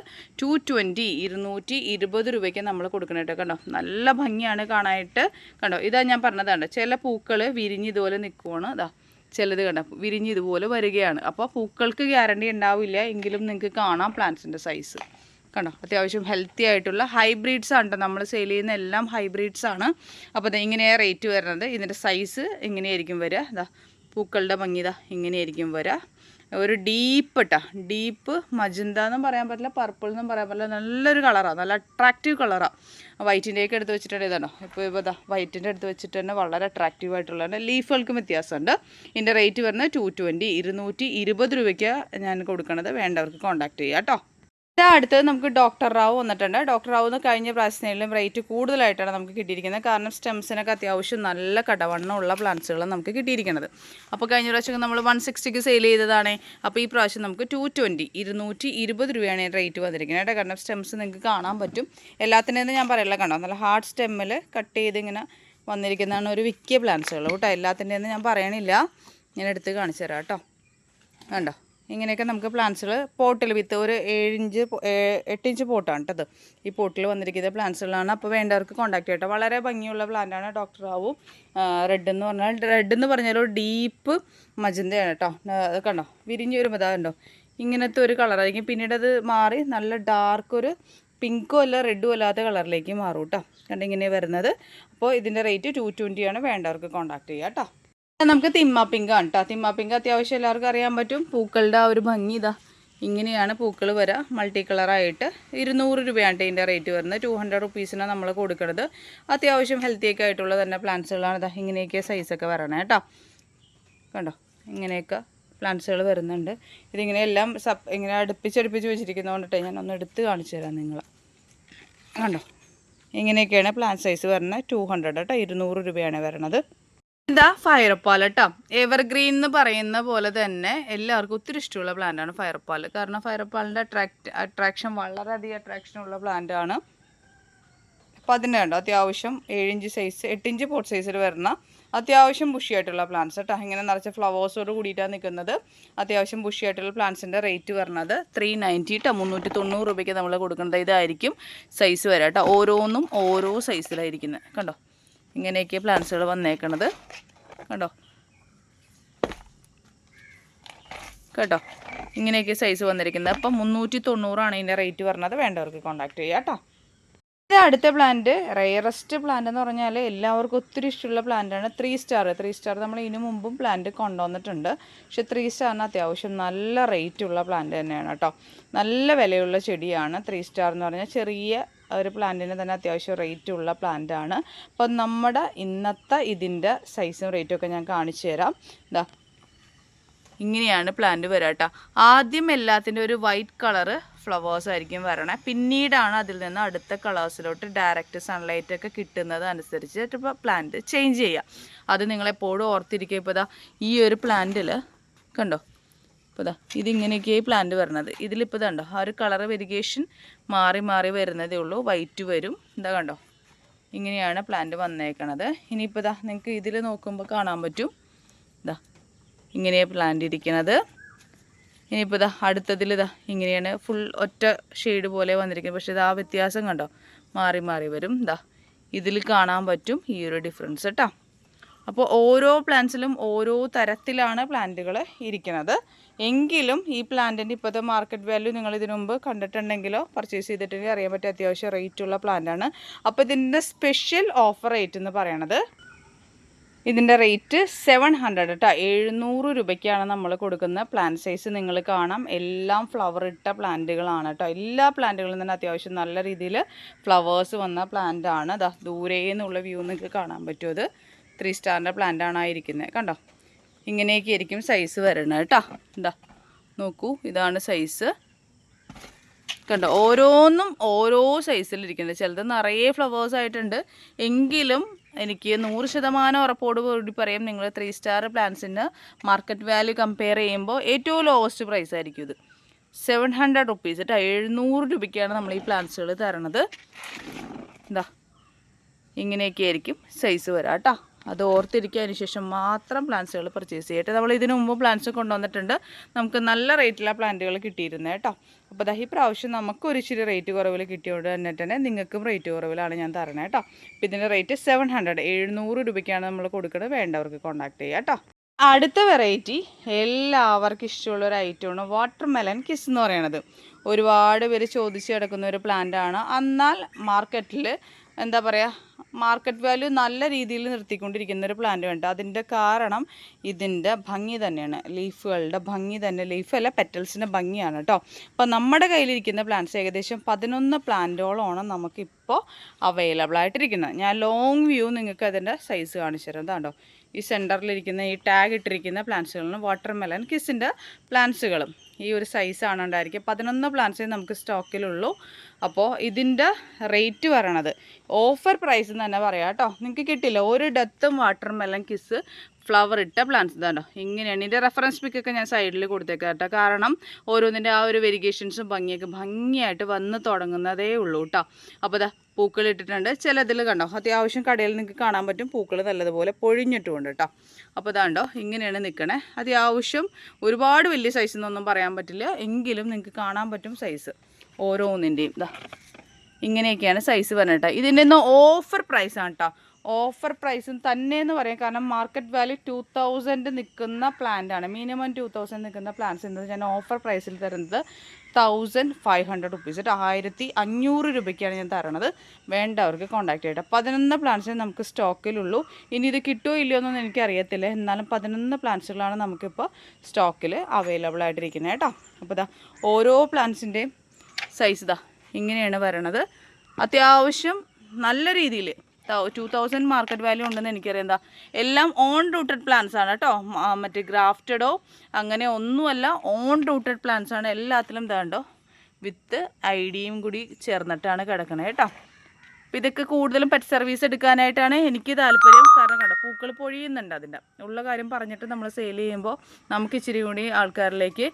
220 രൂപയ്ക്ക് നമ്മൾ കൊടുക്കണം കേട്ടോ. കണ്ടോ നല്ല ഭംഗിയാണ് കാണാനായിട്ട്. കണ്ടോ ഇതാ ഞാൻ പറഞ്ഞതാണ്, ചില പൂക്കൾ വിരിഞ്ഞ് ഇതുപോലെ നിൽക്കുവാണ്. ഇതാ ചിലത് കണ്ടോ വിരിഞ്ഞ് ഇതുപോലെ വരികയാണ്. അപ്പോൾ പൂക്കൾക്ക് ഗ്യാരണ്ടി ഉണ്ടാവില്ല, എങ്കിലും നിങ്ങൾക്ക് കാണാം പ്ലാന്റ്സിൻ്റെ സൈസ് കണ്ടോ. അത്യാവശ്യം ഹെൽത്തി ആയിട്ടുള്ള ഹൈബ്രിഡ്സ് ആണ് കേട്ടോ. നമ്മൾ സെയിൽ ചെയ്യുന്ന എല്ലാം ഹൈബ്രിഡ്സ് ആണ്. അപ്പോൾ ഇങ്ങനെയാണ് റേറ്റ് വരുന്നത്. ഇതിൻ്റെ സൈസ് ഇങ്ങനെയായിരിക്കും വരിക. ഇതാ പൂക്കളുടെ ഭംഗി ഇതാ ഇങ്ങനെയായിരിക്കും വരിക. ഒരു ഡീപ്പ് മജന്ത എന്നും പറയാൻ പറ്റില്ല, പർപ്പിൾ എന്നും പറയാൻ പറ്റില്ല. നല്ലൊരു കളറാണ്, നല്ല അട്രാക്റ്റീവ് കളറാണ്. വൈറ്റിൻ്റെയൊക്കെ എടുത്ത് വെച്ചിട്ടുണ്ട് ഇതാണോ. ഇപ്പോൾ ഇതാ വൈറ്റിൻ്റെ എടുത്ത് വെച്ചിട്ട് തന്നെ വളരെ അട്രാക്റ്റീവ് ആയിട്ടുള്ളതാണ്. ലീഫുകൾക്കും വ്യത്യാസമുണ്ട്. ഇതിൻ്റെ റേറ്റ് വരുന്നത് 220 രൂപയ്ക്ക് ഞാൻ കൊടുക്കണത്. വേണ്ടവർക്ക് കോൺടാക്ട് ചെയ്യാം കേട്ടോ. അടുത്തത് നമുക്ക് ഡോക്ടർ റാവു വന്നിട്ടുണ്ട്. ഡോക്ടർ റാവുന്ന് കഴിഞ്ഞ പ്രാവശ്യത്തിലും റേറ്റ് കൂടുതലായിട്ടാണ് നമുക്ക് കിട്ടിയിരിക്കുന്നത്. കാരണം സ്റ്റെംസിനൊക്കെ അത്യാവശ്യം നല്ല കടവണ്ണമുള്ള പ്ലാന്റ്സുകൾ നമുക്ക് കിട്ടിയിരിക്കുന്നത്. അപ്പോൾ കഴിഞ്ഞ പ്രാവശ്യം നമ്മൾ 160ക്ക് സെയിൽ ചെയ്തതാണ്. അപ്പോൾ ഈ പ്രാവശ്യം നമുക്ക് 220 രൂപയാണ് റേറ്റ് വന്നിരിക്കുന്നത് കേട്ടോ. കാരണം സ്റ്റെംസ് നിങ്ങൾക്ക് കാണാൻ പറ്റും. എല്ലാത്തിൻ്റെയും ഞാൻ പറയില്ല കണ്ടോ, നല്ല ഹാർഡ് സ്റ്റെമ്മിൽ കട്ട് ചെയ്ത് ഇങ്ങനെ വന്നിരിക്കുന്നതാണ് ഒരു വിക്കിയ പ്ലാന്റ്സുകൾ കേട്ടോ. എല്ലാത്തിൻ്റെയും ഞാൻ പറയണില്ല, ഞാൻ എടുത്ത് കാണിച്ചു തരാം കേട്ടോ. കണ്ടോ ഇങ്ങനെയൊക്കെ നമുക്ക് പ്ലാന്റ്സുകൾ പോട്ടിൽ വിത്ത് ഒരു 8 ഇഞ്ച് പോട്ടാണ് കേട്ടത്. ഈ പോട്ടിൽ വന്നിരിക്കുന്ന പ്ലാന്റ്സുകളാണ്. അപ്പോൾ വേണ്ടവർക്ക് കോൺടാക്ട് ചെയ്യട്ടോ. വളരെ ഭംഗിയുള്ള പ്ലാന്റാണ് ഡോക്ടർ റാവു. റെഡ് എന്ന് പറഞ്ഞാൽ ഒരു ഡീപ്പ് മജന്തയാണ് കേട്ടോ. അത് കണ്ടോ വിരിഞ്ഞ് വരുമ്പോൾ അതാ കണ്ടോ ഇങ്ങനത്തെ ഒരു കളറായിരിക്കും. പിന്നീട് അത് മാറി നല്ല ഡാർക്ക് ഒരു പിങ്കും അല്ല റെഡും അല്ലാത്ത കളറിലേക്ക് മാറും കേട്ടോ. കണ്ടോ ഇങ്ങനെ വരുന്നത്. അപ്പോൾ ഇതിൻ്റെ റേറ്റ് 220 ആണ്. വേണ്ടവർക്ക് കോൺടാക്ട് ചെയ്യാം കേട്ടോ. നമുക്ക് തിമ്മ പിങ്കാണ് കേട്ടോ. തിമ്മ പിങ്ക് അത്യാവശ്യം എല്ലാവർക്കും അറിയാൻ പറ്റും. പൂക്കളുടെ ആ ഒരു ഭംഗി ഇതാ ഇങ്ങനെയാണ് പൂക്കൾ വരിക. മൾട്ടി കളറായിട്ട് 200 രൂപയാണ് ഇതിൻ്റെ റേറ്റ് വരുന്നത്. 200 റുപ്പീസിനാണ് നമ്മൾ കൊടുക്കുന്നത്. അത്യാവശ്യം ഹെൽത്തിയൊക്കെ ആയിട്ടുള്ള തന്നെ പ്ലാന്റ്സുകളാണ്. ഇതാ ഇങ്ങനെയൊക്കെ സൈസൊക്കെ വരണേ കേട്ടോ. കണ്ടോ ഇങ്ങനെയൊക്കെ പ്ലാന്റ്സുകൾ വരുന്നുണ്ട്. ഇതിങ്ങനെ എല്ലാം ഇങ്ങനെ അടുപ്പിച്ച് വെച്ചിരിക്കുന്നതുകൊണ്ടിട്ട് ഞാൻ ഒന്ന് എടുത്ത് കാണിച്ചു തരാം നിങ്ങളെ. കണ്ടോ ഇങ്ങനെയൊക്കെയാണ് പ്ലാന്റ് സൈസ് വരുന്നത്. 200 കേട്ടോ, 200 രൂപയാണ് വരണത്. ഇതാ ഫയർപാൽ കേട്ടോ. എവർഗ്രീൻ എന്ന് പറയുന്ന പോലെ തന്നെ എല്ലാവർക്കും ഒത്തിരി ഇഷ്ടമുള്ള പ്ലാന്റാണ് ഫയർപാൽ. കാരണം ഫയർപാലിൻ്റെ അട്രാക്ഷൻ വളരെയധികം അട്രാക്ഷനുള്ള പ്ലാന്റാണ്. അപ്പോൾ അതിൻ്റെ കണ്ടോ അത്യാവശ്യം 7 ഇഞ്ച് സൈസ് 8 ഇഞ്ച് പോട്ട് സൈസിൽ വരുന്ന അത്യാവശ്യം ബുഷിയായിട്ടുള്ള പ്ലാന്റ്സ് കേട്ടോ. ഇങ്ങനെ നിറച്ച ഫ്ലവേഴ്സോട് കൂടിയിട്ടാണ് നിൽക്കുന്നത്. അത്യാവശ്യം ബുഷിയായിട്ടുള്ള പ്ലാന്റ്സിൻ്റെ റേറ്റ് വരുന്നത് 390 കേട്ടോ. 390 രൂപയ്ക്ക് നമ്മൾ കൊടുക്കുന്നത്. ഇതായിരിക്കും സൈസ് വരാം കേട്ടോ. ഓരോന്നും ഓരോ സൈസിലായിരിക്കുന്നത് കണ്ടോ. ഇങ്ങനെയൊക്കെ പ്ലാന്റ്സുകൾ വന്നേക്കണത് കണ്ടോ. ഇങ്ങനെയൊക്കെ സൈസ് വന്നിരിക്കുന്നത്. അപ്പം 390 ഇതിൻ്റെ റേറ്റ് പറഞ്ഞത്. വേണ്ടവർക്ക് കോൺടാക്ട് ചെയ്യാം കേട്ടോ. അടുത്ത പ്ലാന്റ് റെയറസ്റ്റ് പ്ലാന്റ് എന്ന് പറഞ്ഞാൽ എല്ലാവർക്കും ഒത്തിരി ഇഷ്ടമുള്ള പ്ലാന്റാണ് 3 സ്റ്റാർ. 3 സ്റ്റാർ നമ്മൾ ഇതിനു മുമ്പും പ്ലാന്റ് കൊണ്ടുവന്നിട്ടുണ്ട്. പക്ഷെ 3 സ്റ്റാറിന് അത്യാവശ്യം നല്ല റേറ്റ് ഉള്ള പ്ലാന്റ് തന്നെയാണ് കേട്ടോ. നല്ല വിലയുള്ള ചെടിയാണ് 3 സ്റ്റാർ എന്ന് പറഞ്ഞാൽ. ചെറിയ ഒരു പ്ലാന്റിന് തന്നെ അത്യാവശ്യം റേറ്റ് ഉള്ള പ്ലാന്റ് ആണ്. അപ്പം നമ്മുടെ ഇന്നത്തെ ഇതിൻ്റെ സൈസും റേറ്റും ഒക്കെ ഞാൻ കാണിച്ചു തരാം. ഇതാ ഇങ്ങനെയാണ് പ്ലാന്റ് വരിക കേട്ടോ. ആദ്യം എല്ലാത്തിൻ്റെ ഒരു വൈറ്റ് കളറ് ഫ്ലവേഴ്സ് ആയിരിക്കും വരണേ. പിന്നീടാണ് അതിൽ നിന്ന് അടുത്ത കളേഴ്സിലോട്ട് ഡയറക്റ്റ് സൺലൈറ്റ് ഒക്കെ കിട്ടുന്നത് അനുസരിച്ചിട്ട് ഇപ്പോൾ പ്ലാന്റ് ചേഞ്ച് ചെയ്യുക. അത് നിങ്ങളെപ്പോഴും ഓർത്തിരിക്കുക. ഇപ്പോൾ ഇതാ ഈ ഒരു പ്ലാന്റിൽ കണ്ടോ, ഇപ്പോൾ ഇതാ ഇതിങ്ങനെയൊക്കെ പ്ലാന്റ് വരണത്. ഇതിലിപ്പോൾ ഇതുണ്ടോ ആ ഒരു കളർ വെരിഗേഷൻ മാറി മാറി വരുന്നതേ ഉള്ളൂ. വൈറ്റ് വരും. ഇതാ കണ്ടോ, ഇങ്ങനെയാണ് പ്ലാന്റ് വന്നേക്കണത്. ഇനിയിപ്പോൾ ഇതാ നിങ്ങൾക്ക് ഇതിൽ നോക്കുമ്പോൾ കാണാൻ പറ്റും. ഇതാ ഇങ്ങനെയാണ് പ്ലാന്റ് ഇരിക്കുന്നത്. ഇനിയിപ്പോൾ ഇതാ അടുത്തതിൽ ഇതാ ഇങ്ങനെയാണ് ഫുൾ ഒറ്റ ഷെയ്ഡ് പോലെ വന്നിരിക്കുന്നത്. പക്ഷേ ഇതാ വ്യത്യാസം കണ്ടോ, മാറി മാറി വരും. ഇതാ ഇതിൽ കാണാൻ പറ്റും ഈ ഒരു ഡിഫറൻസ് കേട്ടോ. അപ്പോൾ ഓരോ പ്ലാന്റ്സിലും ഓരോ തരത്തിലാണ് പ്ലാന്റുകൾ ഇരിക്കുന്നത്. എങ്കിലും ഈ പ്ലാന്റിൻ്റെ ഇപ്പോഴത്തെ മാർക്കറ്റ് വാല്യൂ നിങ്ങൾ ഇതിനു മുമ്പ് കണ്ടിട്ടുണ്ടെങ്കിലോ പർച്ചേസ് ചെയ്തിട്ടുണ്ടെങ്കിൽ അറിയാൻ പറ്റിയ അത്യാവശ്യം റേറ്റുള്ള പ്ലാന്റാണ്. അപ്പോൾ ഇതിൻ്റെ സ്പെഷ്യൽ ഓഫർ റേറ്റ് എന്ന് പറയണത് ഇതിൻ്റെ റേറ്റ് 700 കേട്ടോ. 700 രൂപയ്ക്കാണ് നമ്മൾ കൊടുക്കുന്ന പ്ലാന്റ് സൈസ്. നിങ്ങൾ കാണാം എല്ലാം ഫ്ലവർ ഇട്ട പ്ലാന്റുകളാണ് കേട്ടോ. എല്ലാ പ്ലാന്റുകളിൽ നിന്ന് അത്യാവശ്യം നല്ല രീതിയിൽ ഫ്ലവേഴ്സ് വന്ന പ്ലാന്റാണ്. ദാ ദൂരെ നിന്നുള്ള വ്യൂ നിങ്ങൾക്ക് കാണാൻ പറ്റും. അത് 3 സ്റ്റാറിൻ്റെ പ്ലാന്റാണ് ആയിരിക്കുന്നത്. കണ്ടോ, ഇങ്ങനെയൊക്കെ ആയിരിക്കും സൈസ് വരണത് കേട്ടോ. എന്താ നോക്കൂ, ഇതാണ് സൈസ്. കണ്ടോ, ഓരോന്നും ഓരോ സൈസിലിരിക്കുന്നത്. ചിലത് നിറയെ ഫ്ലവേഴ്സ് ആയിട്ടുണ്ട്. എങ്കിലും എനിക്ക് 100% ഉറപ്പോട് കൂടി പറയാം, നിങ്ങൾ 3 സ്റ്റാർ പ്ലാന്റ്സിന് മാർക്കറ്റ് വാല്യൂ കമ്പയർ ചെയ്യുമ്പോൾ ഏറ്റവും ലോവസ്റ്റ് പ്രൈസ് ആയിരിക്കും ഇത്. 700 റുപ്പീസ് കേട്ടോ. 700 രൂപയ്ക്കാണ് നമ്മൾ ഈ പ്ലാന്റ്സുകൾ തരണത്. എന്താ ഇങ്ങനെയൊക്കെ ആയിരിക്കും സൈസ് വരാം കേട്ടോ. അത് ഓർത്തിരിക്കാതിന് ശേഷം മാത്രം പ്ലാന്റ്സുകൾ പർച്ചേസ് ചെയ്യട്ടെ. നമ്മൾ ഇതിനു മുമ്പ് പ്ലാന്റ്സ് കൊണ്ടുവന്നിട്ടുണ്ട്. നമുക്ക് നല്ല റേറ്റിലുള്ള പ്ലാന്റുകൾ കിട്ടിയിരുന്നത് കേട്ടോ. അപ്പോൾ ഈ പ്രാവശ്യം നമുക്ക് ഒരു ഇച്ചിരി റേറ്റ് കുറവിൽ കിട്ടിയോണ്ട് തന്നെ നിങ്ങൾക്കും റേറ്റ് കുറവിലാണ് ഞാൻ തരണേ കേട്ടോ. അപ്പോൾ ഇതിൻ്റെ റേറ്റ് 700 രൂപയ്ക്കാണ് നമ്മൾ കൊടുക്കുന്നത്. വേണ്ടവർക്ക് കോൺടാക്ട് ചെയ്യാം കേട്ടോ. അടുത്ത വെറൈറ്റി എല്ലാവർക്കും ഇഷ്ടമുള്ള ഒരു ഐറ്റമാണ് വാട്ടർ മെലൺ കിസ് എന്ന് പറയുന്നത്. ഒരുപാട് പേര് ചോദിച്ച് കിടക്കുന്ന ഒരു പ്ലാന്റാണ്. എന്നാൽ മാർക്കറ്റിൽ എന്താ പറയുക, മാർക്കറ്റ് വാല്യൂ നല്ല രീതിയിൽ നിർത്തിക്കൊണ്ടിരിക്കുന്ന ഒരു പ്ലാന്റ് വേണ്ട. അതിൻ്റെ കാരണം ഇതിൻ്റെ ഭംഗി തന്നെയാണ്. ലീഫുകളുടെ ഭംഗി തന്നെ, ലീഫല്ല പെറ്റൽസിൻ്റെ ഭംഗിയാണ് കേട്ടോ. അപ്പോൾ നമ്മുടെ കയ്യിലിരിക്കുന്ന പ്ലാന്റ്സ് ഏകദേശം 11 പ്ലാന്റോളമാണ് നമുക്കിപ്പോൾ അവൈലബിൾ ആയിട്ടിരിക്കുന്നത്. ഞാൻ ലോങ് വ്യൂ നിങ്ങൾക്ക് അതിൻ്റെ സൈസ് കാണിച്ചു തരാം. അതാണ്ടോ ഈ സെൻറ്ററിലിരിക്കുന്ന ഈ ടാഗ് ഇട്ടിരിക്കുന്ന പ്ലാന്റ്സുകളും വാട്ടർ മെലൺ കിസിൻ്റെ പ്ലാന്റ്സുകളും ഈ ഒരു സൈസാണ് ഉണ്ടായിരിക്കുക. 11 പ്ലാന്റ്സേ നമുക്ക് സ്റ്റോക്കിലുള്ളൂ. അപ്പോൾ ഇതിൻ്റെ റേറ്റ് പറയണത് ഓഫർ പ്രൈസ് എന്ന് തന്നെ പറയാം കേട്ടോ. നിങ്ങൾക്ക് കിട്ടില്ല ഒരു ഡെത്തും വാട്ടർ മെലൺ കിസ് ഫ്ലവർ ഇട്ട പ്ലാന്റ്സ് ഇതാണ്ടോ ഇങ്ങനെയാണ്. ഇതിൻ്റെ റെഫറൻസ് പിക്കൊക്കെ ഞാൻ സൈഡിൽ കൊടുത്തേക്കാം കേട്ടോ. കാരണം ഓരോന്നിൻ്റെ ആ ഒരു വെരിഗേഷൻസും ഭംഗിയൊക്കെ ഭംഗിയായിട്ട് വന്ന് തുടങ്ങുന്നതേ ഉള്ളൂ കേട്ടോ. അപ്പോൾ ഇതാ പൂക്കൾ ഇട്ടിട്ടുണ്ട്. ചിലതിൽ കണ്ടോ അത്യാവശ്യം കടയിൽ നിങ്ങൾക്ക് കാണാൻ പറ്റും പൂക്കൾ നല്ലതുപോലെ പൊഴിഞ്ഞിട്ടുമുണ്ട് കേട്ടോ. അപ്പോൾ ഇതാണ്ടോ ഇങ്ങനെയാണ് നിൽക്കണേ. അത്യാവശ്യം ഒരുപാട് വലിയ സൈസ് എന്നൊന്നും പറയാൻ പറ്റില്ല, എങ്കിലും നിങ്ങൾക്ക് കാണാൻ പറ്റും സൈസ് ഓരോന്നിൻ്റെയും. ഇതാ ഇങ്ങനെയൊക്കെയാണ് സൈസ് പറഞ്ഞിട്ട്. ഇതിൻ്റെ ഒന്നും ഓഫർ പ്രൈസാണ് കേട്ടോ. ഓഫർ പ്രൈസും തന്നെ എന്ന് പറയാം. കാരണം മാർക്കറ്റ് വാല്യൂ 2000 നിൽക്കുന്ന പ്ലാന്റാണ്. മിനിമം 2000 നിൽക്കുന്ന പ്ലാന്റ്സ് എന്ന് ഞാൻ ഓഫർ പ്രൈസിൽ തരുന്നത് 1500 റുപ്പീസ് കേട്ടോ. 1500 രൂപയ്ക്കാണ് ഞാൻ തരണത്. വേണ്ടവർക്ക് കോൺടാക്ട് ചെയ്യട്ടെ. 11 പ്ലാന്റ്സേ നമുക്ക് സ്റ്റോക്കിലുള്ളൂ. ഇനി ഇത് കിട്ടുമോ ഇല്ലയോ എന്നൊന്നും എനിക്കറിയത്തില്ല. എന്നാലും 11 പ്ലാന്റ്സുകളാണ് നമുക്കിപ്പോൾ സ്റ്റോക്കിൽ അവൈലബിൾ ആയിട്ടിരിക്കുന്നത് കേട്ടോ. അപ്പോൾ ഇതാ ഓരോ പ്ലാന്റ്സിൻ്റെയും സൈസ് ഇതാ ഇങ്ങനെയാണ് വരണത്. അത്യാവശ്യം നല്ല രീതിയിൽ 2000 മാർക്കറ്റ് വാല്യൂ ഉണ്ടെന്ന് എനിക്കറിയാം. എന്താ എല്ലാം ഓൺ റൂട്ടഡ് പ്ലാന്റ്സ് ആണ് കേട്ടോ. മറ്റേ ഗ്രാഫ്റ്റഡോ അങ്ങനെ ഒന്നുമല്ല, ഓൺ റൂട്ടഡ് പ്ലാന്റ്സ് ആണ്. എല്ലാത്തിലും ഇതാണ്ടോ വിത്ത് ഐഡിയയും കൂടി ചേർന്നിട്ടാണ് കിടക്കണത് കേട്ടോ. അപ്പോൾ ഇതൊക്കെ കൂടുതലും പെറ്റ് സർവീസ് എടുക്കാനായിട്ടാണ് എനിക്ക് താല്പര്യം. കാരണം കണ്ടോ പൂക്കൾ പൊഴിയുന്നുണ്ട്. അതിൻ്റെ ഉള്ള കാര്യം പറഞ്ഞിട്ട് നമ്മൾ സെയിൽ ചെയ്യുമ്പോൾ നമുക്ക് ഇച്ചിരി കൂടി ആൾക്കാരിലേക്ക്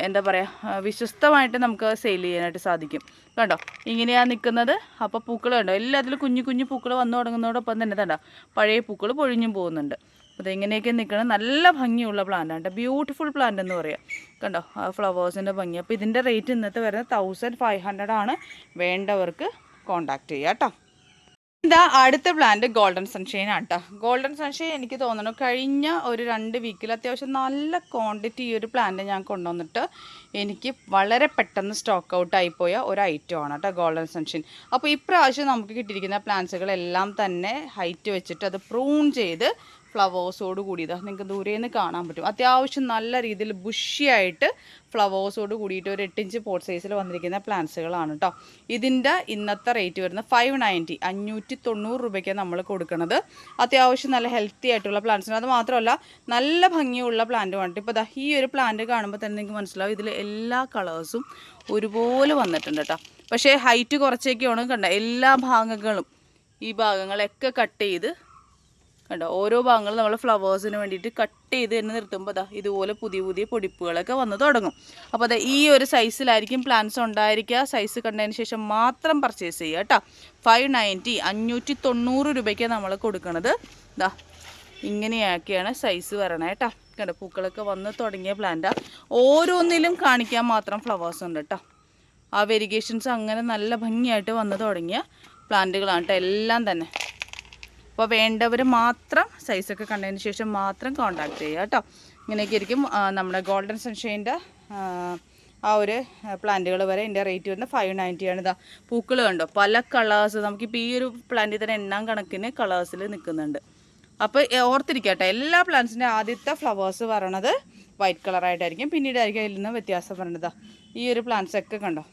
എന്താ പറയുക വിശ്വസ്തമായിട്ട് നമുക്ക് സെയിൽ ചെയ്യാനായിട്ട് സാധിക്കും. കണ്ടോ ഇങ്ങനെയാണ് നിൽക്കുന്നത്. അപ്പോൾ പൂക്കൾ കണ്ടോ എല്ലാത്തിലും കുഞ്ഞു കുഞ്ഞു പൂക്കൾ വന്നു തുടങ്ങുന്നതോടൊപ്പം തന്നെ കണ്ടോ പഴയ പൂക്കൾ പൊഴിഞ്ഞും പോകുന്നുണ്ട്. അപ്പോൾ ഇങ്ങനെയൊക്കെ നിൽക്കണം. നല്ല ഭംഗിയുള്ള പ്ലാന്റാണ്, ബ്യൂട്ടിഫുൾ പ്ലാന്റ് എന്ന് പറയാം. കണ്ടോ ആ ഫ്ലവേഴ്സിൻ്റെ ഭംഗി. അപ്പോൾ ഇതിൻ്റെ റേറ്റ് ഇന്നത്തെ വരുന്നത് 1500 ആണ്. വേണ്ടവർക്ക് കോൺടാക്റ്റ് ചെയ്യാം കേട്ടോ. ഇതാ അടുത്ത പ്ലാന്റ് ഗോൾഡൻ സൺഷൈൻ ആട്ടോ. ഗോൾഡൻ സൺഷൈൻ എനിക്ക് തോന്നുന്നു കഴിഞ്ഞ ഒരു 2 വീക്കിൽ അത്യാവശ്യം നല്ല ക്വാണ്ടിറ്റി ഈ ഒരു പ്ലാന്റ് ഞാൻ കൊണ്ടുവന്നിട്ട് എനിക്ക് വളരെ പെട്ടെന്ന് സ്റ്റോക്ക് ഔട്ട് ആയിപ്പോയ ഒരു ഐറ്റമാണ് കേട്ടോ ഗോൾഡൻ സൺഷൈൻ. അപ്പോൾ ഇപ്രാവശ്യം നമുക്ക് കിട്ടിയിരിക്കുന്ന പ്ലാന്റ്സുകളെല്ലാം തന്നെ ഹൈറ്റ് വെച്ചിട്ട് അത് പ്രൂൺ ചെയ്ത് ഫ്ലവേഴ്സോട് കൂടിയത് നിങ്ങൾക്ക് ദൂരെ നിന്ന് കാണാൻ പറ്റും. അത്യാവശ്യം നല്ല രീതിയിൽ ബുഷിയായിട്ട് ഫ്ലവേഴ്സോട് കൂടിയിട്ട് ഒരു 8 ഇഞ്ച് പോട്ട് സൈസിൽ വന്നിരിക്കുന്ന പ്ലാന്റ്സുകളാണ് കേട്ടോ. ഇതിൻ്റെ ഇന്നത്തെ റേറ്റ് വരുന്നത് 590 590 രൂപയ്ക്കാണ് നമ്മൾ കൊടുക്കുന്നത്. അത്യാവശ്യം നല്ല ഹെൽത്തി ആയിട്ടുള്ള പ്ലാന്റ്സിന്. അത് മാത്രമല്ല നല്ല ഭംഗിയുള്ള പ്ലാന്റുമാണ്. ഇപ്പോൾ ദാ ഈ ഒരു പ്ലാന്റ് കാണുമ്പോൾ തന്നെ നിങ്ങൾക്ക് മനസ്സിലാവും ഇതിൽ എല്ലാ കളേഴ്സും ഒരുപോലെ വന്നിട്ടുണ്ട് കേട്ടോ. പക്ഷേ ഹൈറ്റ് കുറച്ചൊക്കെയാണ് കണ്ട എല്ലാ ഭാഗങ്ങളും ഈ ഭാഗങ്ങളൊക്കെ കട്ട് ചെയ്ത് കണ്ടോ ഓരോ ഭാഗങ്ങളും നമ്മൾ ഫ്ലവേഴ്സിന് വേണ്ടിയിട്ട് കട്ട് ചെയ്ത് തന്നെ നിർത്തുമ്പോൾ അതാ ഇതുപോലെ പുതിയ പുതിയ പൊടിപ്പുകളൊക്കെ വന്ന് തുടങ്ങും. അപ്പോൾ അതാ ഈ ഒരു സൈസിലായിരിക്കും പ്ലാന്റ്സ് ഉണ്ടായിരിക്കുക. സൈസ് കണ്ടതിന് ശേഷം മാത്രം പർച്ചേസ് ചെയ്യുക കേട്ടോ. 590 590 രൂപയ്ക്കാണ് നമ്മൾ കൊടുക്കുന്നത്. ഇതാ ഇങ്ങനെയൊക്കെയാണ് സൈസ് വരണേ കേട്ടോ. കണ്ടോ പൂക്കളൊക്കെ വന്ന് തുടങ്ങിയ പ്ലാന്റാണ്. ഓരോന്നിലും കാണിക്കാൻ മാത്രം ഫ്ലവേഴ്സ് ഉണ്ട് കേട്ടോ. ആ വെരിഗേഷൻസ് അങ്ങനെ നല്ല ഭംഗിയായിട്ട് വന്ന് തുടങ്ങിയ പ്ലാന്റുകളാണ് കേട്ടോ എല്ലാം തന്നെ. അപ്പോൾ വേണ്ടവർ മാത്രം സൈസൊക്കെ കണ്ടതിന് ശേഷം മാത്രം കോൺടാക്ട് ചെയ്യുക കേട്ടോ. ഇങ്ങനെയൊക്കെ ആയിരിക്കും നമ്മുടെ ഗോൾഡൻ സൺഷൈൻ്റെ ആ ഒരു പ്ലാന്റുകൾ വരെ എൻ്റെ റേറ്റ് വരുന്നത് 590 ആണ്. ഇതാ പൂക്കൾ കണ്ടോ പല കളേഴ്സ് നമുക്കിപ്പോൾ ഈ ഒരു പ്ലാന്റിൽ തന്നെ എണ്ണാൻ കണക്കിന് കളേഴ്സിൽ നിൽക്കുന്നുണ്ട്. അപ്പോൾ ഓർത്തിരിക്കട്ടെ എല്ലാ പ്ലാന്റ്സിൻ്റെ ആദ്യത്തെ ഫ്ലവേഴ്സ് പറയണത് വൈറ്റ് കളറായിട്ടായിരിക്കും. പിന്നീടായിരിക്കും അതിൽ നിന്ന് വ്യത്യാസം പറയണത്. ഈ ഒരു പ്ലാന്റ്സൊക്കെ കണ്ടോ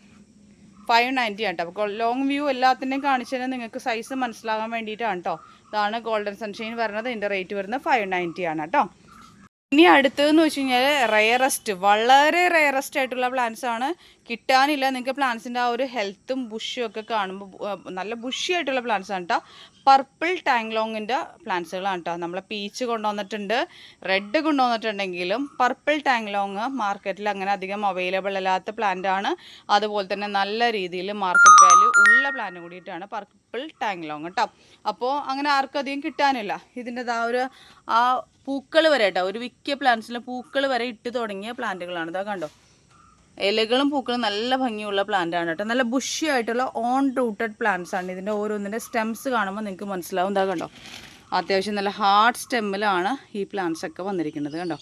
590 ആണ് കേട്ടോ. അപ്പോൾ ലോങ് വ്യൂ എല്ലാത്തിൻ്റെയും കാണിച്ചത് നിങ്ങൾക്ക് സൈസ് മനസ്സിലാകാൻ വേണ്ടിയിട്ടാണ് കേട്ടോ. ഇതാണ് ഗോൾഡൻ സൺഷൈൻ വരുന്നത്. ഇതിൻ്റെ റേറ്റ് വരുന്നത് 590 ആണ് കേട്ടോ. ഇനി അടുത്തതെന്ന് വെച്ച് കഴിഞ്ഞാൽ റെയറസ്റ്റ് വളരെ റെയറസ്റ്റ് ആയിട്ടുള്ള പ്ലാന്റ്സ് ആണ്. കിട്ടാനില്ല. നിങ്ങൾക്ക് പ്ലാന്റ്സിൻ്റെ ആ ഒരു ഹെൽത്തും ബുഷും ഒക്കെ കാണുമ്പോൾ നല്ല ബുഷി ആയിട്ടുള്ള പ്ലാന്റ്സ് ആണ് കേട്ടോ. പർപ്പിൾ ടാങ്ലോങ്ങിൻ്റെ പ്ലാന്റ്സുകളാണ് കേട്ടോ. നമ്മൾ പീച്ച് കൊണ്ടുവന്നിട്ടുണ്ട്, റെഡ് കൊണ്ടുവന്നിട്ടുണ്ടെങ്കിലും പർപ്പിൾ ടാങ്ലോങ് മാർക്കറ്റിൽ അങ്ങനെ അധികം അവൈലബിൾ അല്ലാത്ത പ്ലാന്റ് ആണ്. അതുപോലെ തന്നെ നല്ല രീതിയിൽ മാർക്കറ്റ് വാല്യൂ ഉള്ള പ്ലാന്റ് കൂടിയിട്ടാണ് പർപ്പിൾ ടാങ്ലോങ് കേട്ടോ. അപ്പോൾ അങ്ങനെ ആർക്കും അധികം കിട്ടാനില്ല. ഇതിൻ്റെ ആ പൂക്കൾ വരെ കേട്ടോ ഒരു വിക്കിയ പ്ലാന്റ്സിലെ പൂക്കൾ വരെ ഇട്ട് തുടങ്ങിയ പ്ലാന്റുകളാണ്. ഇതാ കണ്ടോ ഇലകളും പൂക്കളും നല്ല ഭംഗിയുള്ള പ്ലാന്റാണ് കേട്ടോ. നല്ല ബുഷി ആയിട്ടുള്ള ഓൺ റൂട്ടഡ് പ്ലാന്റ്സ് ആണ്. ഇതിൻ്റെ ഓരോന്നിൻ്റെ സ്റ്റെംസ് കാണുമ്പോൾ നിങ്ങൾക്ക് മനസ്സിലാവും. ഇതാ കണ്ടോ അത്യാവശ്യം നല്ല ഹാർഡ് സ്റ്റെമ്മിലാണ് ഈ പ്ലാന്റ്സ് ഒക്കെ വന്നിരിക്കുന്നത്. കണ്ടോ